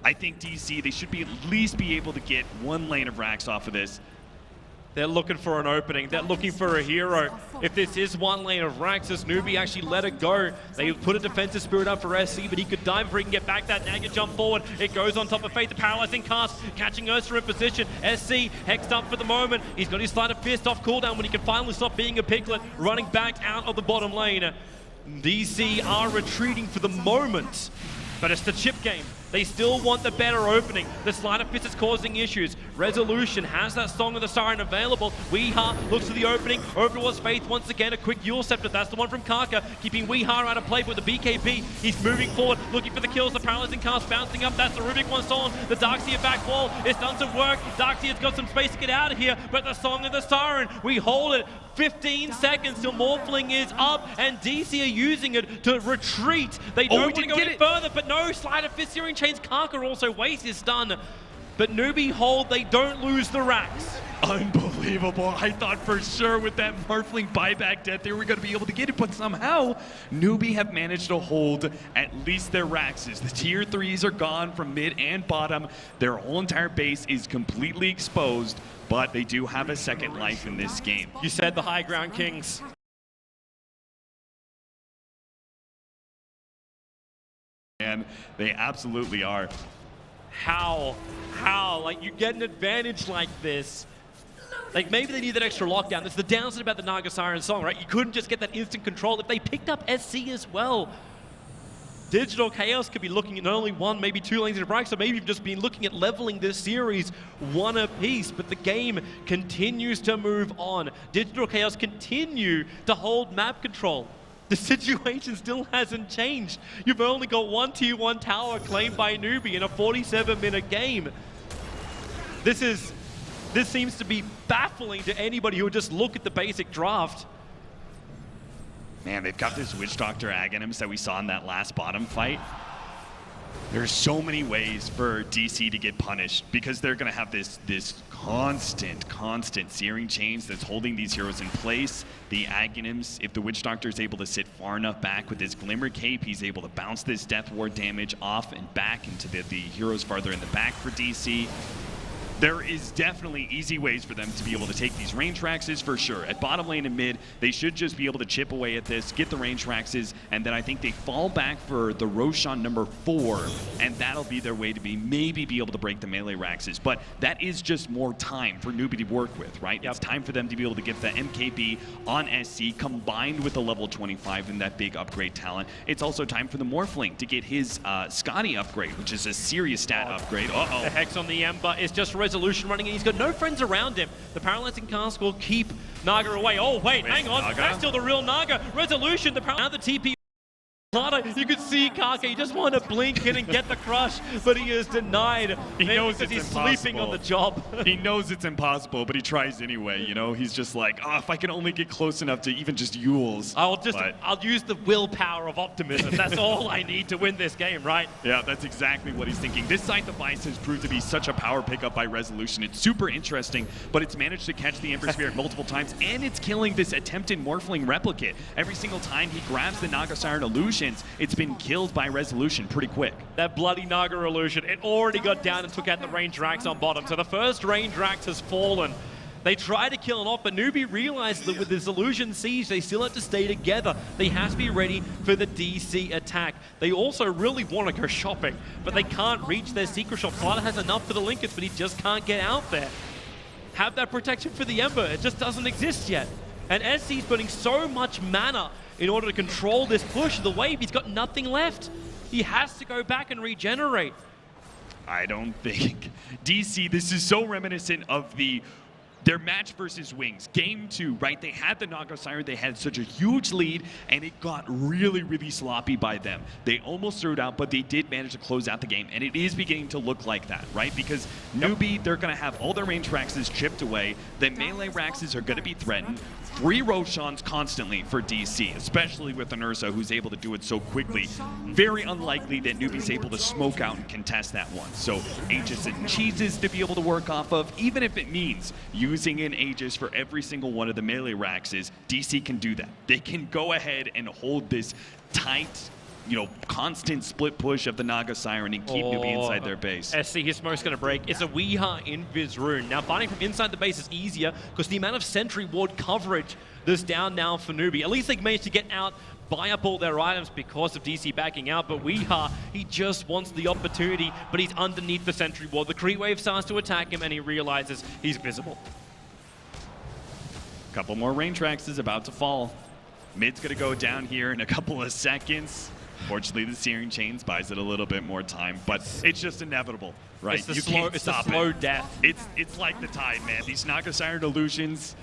I think DC, they should be at least be able to get 1 lane of racks off of this. They're looking for an opening. They're looking for a hero. If this is 1 lane of racks, this Newbee actually let it go. They put a defensive spirit up for SC, but he could dive before he can get back that Nagger jump forward. It goes on top of Fate, the paralyzing cast, catching Ursa in position. SC hexed up for the moment. He's got his Sleight of Fist off cooldown when he can finally stop being a piglet, running back out of the bottom lane. DC are retreating for the moment, but it's the chip game. They still want the better opening. The Sleight of Fist is causing issues. Resolution has that Song of the Siren available. Weeha looks to the opening. Over towards Faith once again. A quick Yule Scepter. That's the one from Kaka, keeping Weeha out of play with the BKB. He's moving forward, looking for the kills. The paralyzing cast bouncing up. That's the Rubik one stolen. The Darkseer back wall. It's done some work. Darkseer's got some space to get out of here, but the Song of the Siren, we hold it. 15 seconds till Morphling is up, and DC are using it to retreat. They don't want to go any further, but no, Sleight of Fist, Searing Chains, Kaka also wastes his stun. But Newbee hold, they don't lose the racks. Unbelievable. I thought for sure with that Morphling buyback death they were going to be able to get it, but somehow Newbee have managed to hold at least their Raxes. The tier 3s are gone from mid and bottom. Their whole entire base is completely exposed, but they do have a second life in this game. You said the high ground kings. And they absolutely are. How? Like, you get an advantage like this. Like, maybe they need that extra lockdown. That's the downside about the Naga Siren song, right? You couldn't just get that instant control. If they picked up SC as well, Digital Chaos could be looking at not only 1, maybe 2 lanes of racks, or maybe you've just been looking at leveling this series 1 apiece. But the game continues to move on. Digital Chaos continue to hold map control. The situation still hasn't changed. You've only got 1 tier 1 tower claimed by Newbee in a 47-minute game. This seems to be baffling to anybody who would just look at the basic draft. Man, they've got this Witch Doctor Aghanims that we saw in that last bottom fight. There's so many ways for DC to get punished because they're going to have this constant Searing Chains that's holding these heroes in place. The Aghanims, if the Witch Doctor is able to sit far enough back with his Glimmer Cape, he's able to bounce this Death Ward damage off and back into the heroes farther in the back for DC. There is definitely easy ways for them to be able to take these range Raxes for sure. At bottom lane and mid, they should just be able to chip away at this, get the range Raxes, and then I think they fall back for the Roshan number 4, and that'll be their way to maybe be able to break the melee Raxes. But that is just more time for Newbee to work with, right? Yep. It's time for them to be able to get the MKB on SC combined with the level 25 and that big upgrade talent. It's also time for the Morphling to get his Scotty upgrade, which is a serious stat upgrade. Uh-oh. The Hex on the Ember is just Resolution running, and he's got no friends around him. The paralyzing cast will keep Naga away. Oh, wait, hang on. Naga? That's still the real Naga. Resolution, now the TP. You could see Kaka, he just wanted to blink in and get the crush, but he is denied. He knows it's he's impossible. sleeping on the job. He knows it's impossible, but he tries anyway, you know? He's just like, oh, if I can only get close enough to even just Yules. I'll use the willpower of optimism. That's all I need to win this game, right? Yeah, that's exactly what he's thinking. This Scythe of Ice has proved to be such a power pickup by Resolution. It's super interesting, but it's managed to catch the Ember Spirit multiple times, and it's killing this attempted Morphling replicate. Every single time he grabs the Naga Siren illusions, it's been killed by Resolution pretty quick. That bloody Naga illusion, it already got down and took out the range Rax on bottom. So the first range Rax has fallen. They try to kill it off, but Newbee realized that with this illusion siege, they still have to stay together. They have to be ready for the DC attack. They also really want to go shopping, but they can't reach their secret shop. Slider has enough for the Linkers, but he just can't get out there. Have that protection for the Ember, it just doesn't exist yet. And SC's putting so much mana in order to control this push of the wave. He's got nothing left. He has to go back and regenerate. I don't think. DC, this is so reminiscent of their match versus Wings. Game 2, right? They had the Naga Siren, they had such a huge lead, and it got really, really sloppy by them. They almost threw it out, but they did manage to close out the game, and it is beginning to look like that, right? Because Newbee, they're going to have all their range Raxes chipped away. The melee Raxes are going to be threatened. 3 Roshans constantly for DC, especially with an Ursa who's able to do it so quickly. Very unlikely that Newbee's able to smoke out and contest that one. So Aegis and Cheeses to be able to work off of, even if it means using an Aegis for every single one of the melee racks, DC can do that. They can go ahead and hold this tight, constant split push of the Naga Siren and keep Newbee inside their base. SC, his smoke's going to break. It's a Weeha in Viz Rune. Now, fighting from inside the base is easier because the amount of sentry ward coverage that's down now for Newbee. At least they managed to get out, buy up all their items because of DC backing out, but Weeha, he just wants the opportunity, but he's underneath the sentry ward. The creep wave starts to attack him, and he realizes he's visible. Couple more rain tracks is about to fall. Mid's going to go down here in a couple of seconds. Fortunately, the Searing Chains buys it a little bit more time, but it's just inevitable, right? It's a slow death. It's like the tide, man. These Naga Siren illusions,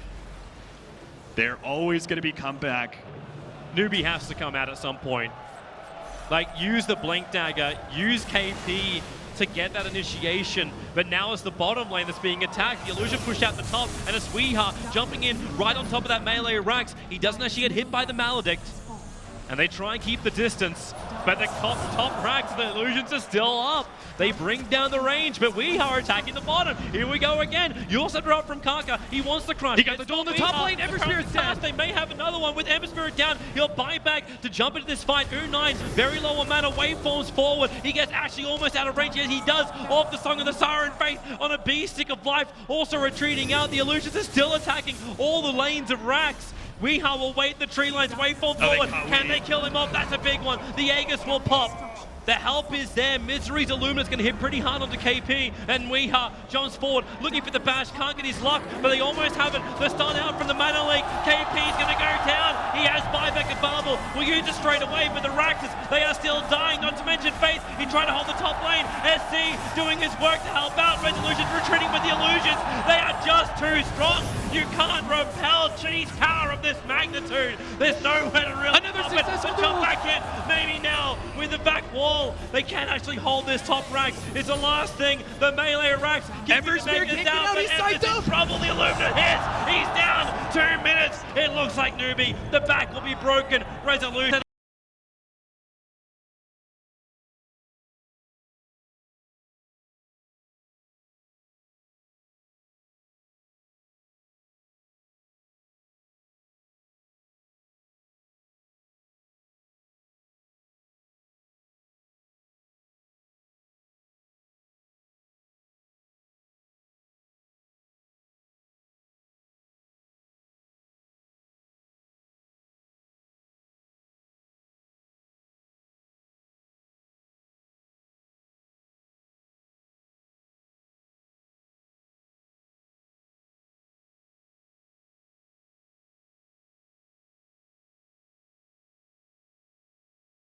they're always going to be comeback. Newbee has to come out at some point. Like, use the Blink Dagger, use KP to get that initiation, but now it's the bottom lane that's being attacked. The illusion pushed out the top, and it's Weeha jumping in right on top of that melee Rax. He doesn't actually get hit by the Maledict, and they try and keep the distance, but the top Rax, the illusions are still up. They bring down the range, but Weeha are attacking the bottom. Here we go again. You also drop from Kaka. He wants the crush. He got the duel in the top lane. Ember Spirit's down. They may have another one with Ember Spirit down. He'll buy back to jump into this fight. U9, very low on mana, waveforms forward. He gets actually almost out of range. Yes, he does. Off the Song of the Siren Faith on a B Stick of Life. Also retreating out. The illusions are still attacking all the lanes of Rax. Weeha will wait the tree lines, waveform forward. Can they kill him off? That's a big one. The Aegis will pop. The help is there. Misery's Illumina's going to hit pretty hard onto KP, and Weeha jumps forward, looking for the bash. Can't get his luck, but they almost have it. The stun out from the mana leak. KP's going to go down. He has buyback available. We'll use it straight away, but the Raxes, they are still dying. Not to mention Faith. He's trying to hold the top lane. SC doing his work to help out. Resolution retreating with the illusions. They are just too strong. You can't repel G's power of this magnitude. There's nowhere to really jump back in. Maybe now with the back wall. They can't actually hold this top Rax. It's the last thing. The melee Rax Ember Spirit can't get out. He's psyched up. Trouble. The Illumina hits. He's down. 2 minutes. It looks like Newbee. The back will be broken. Resolution.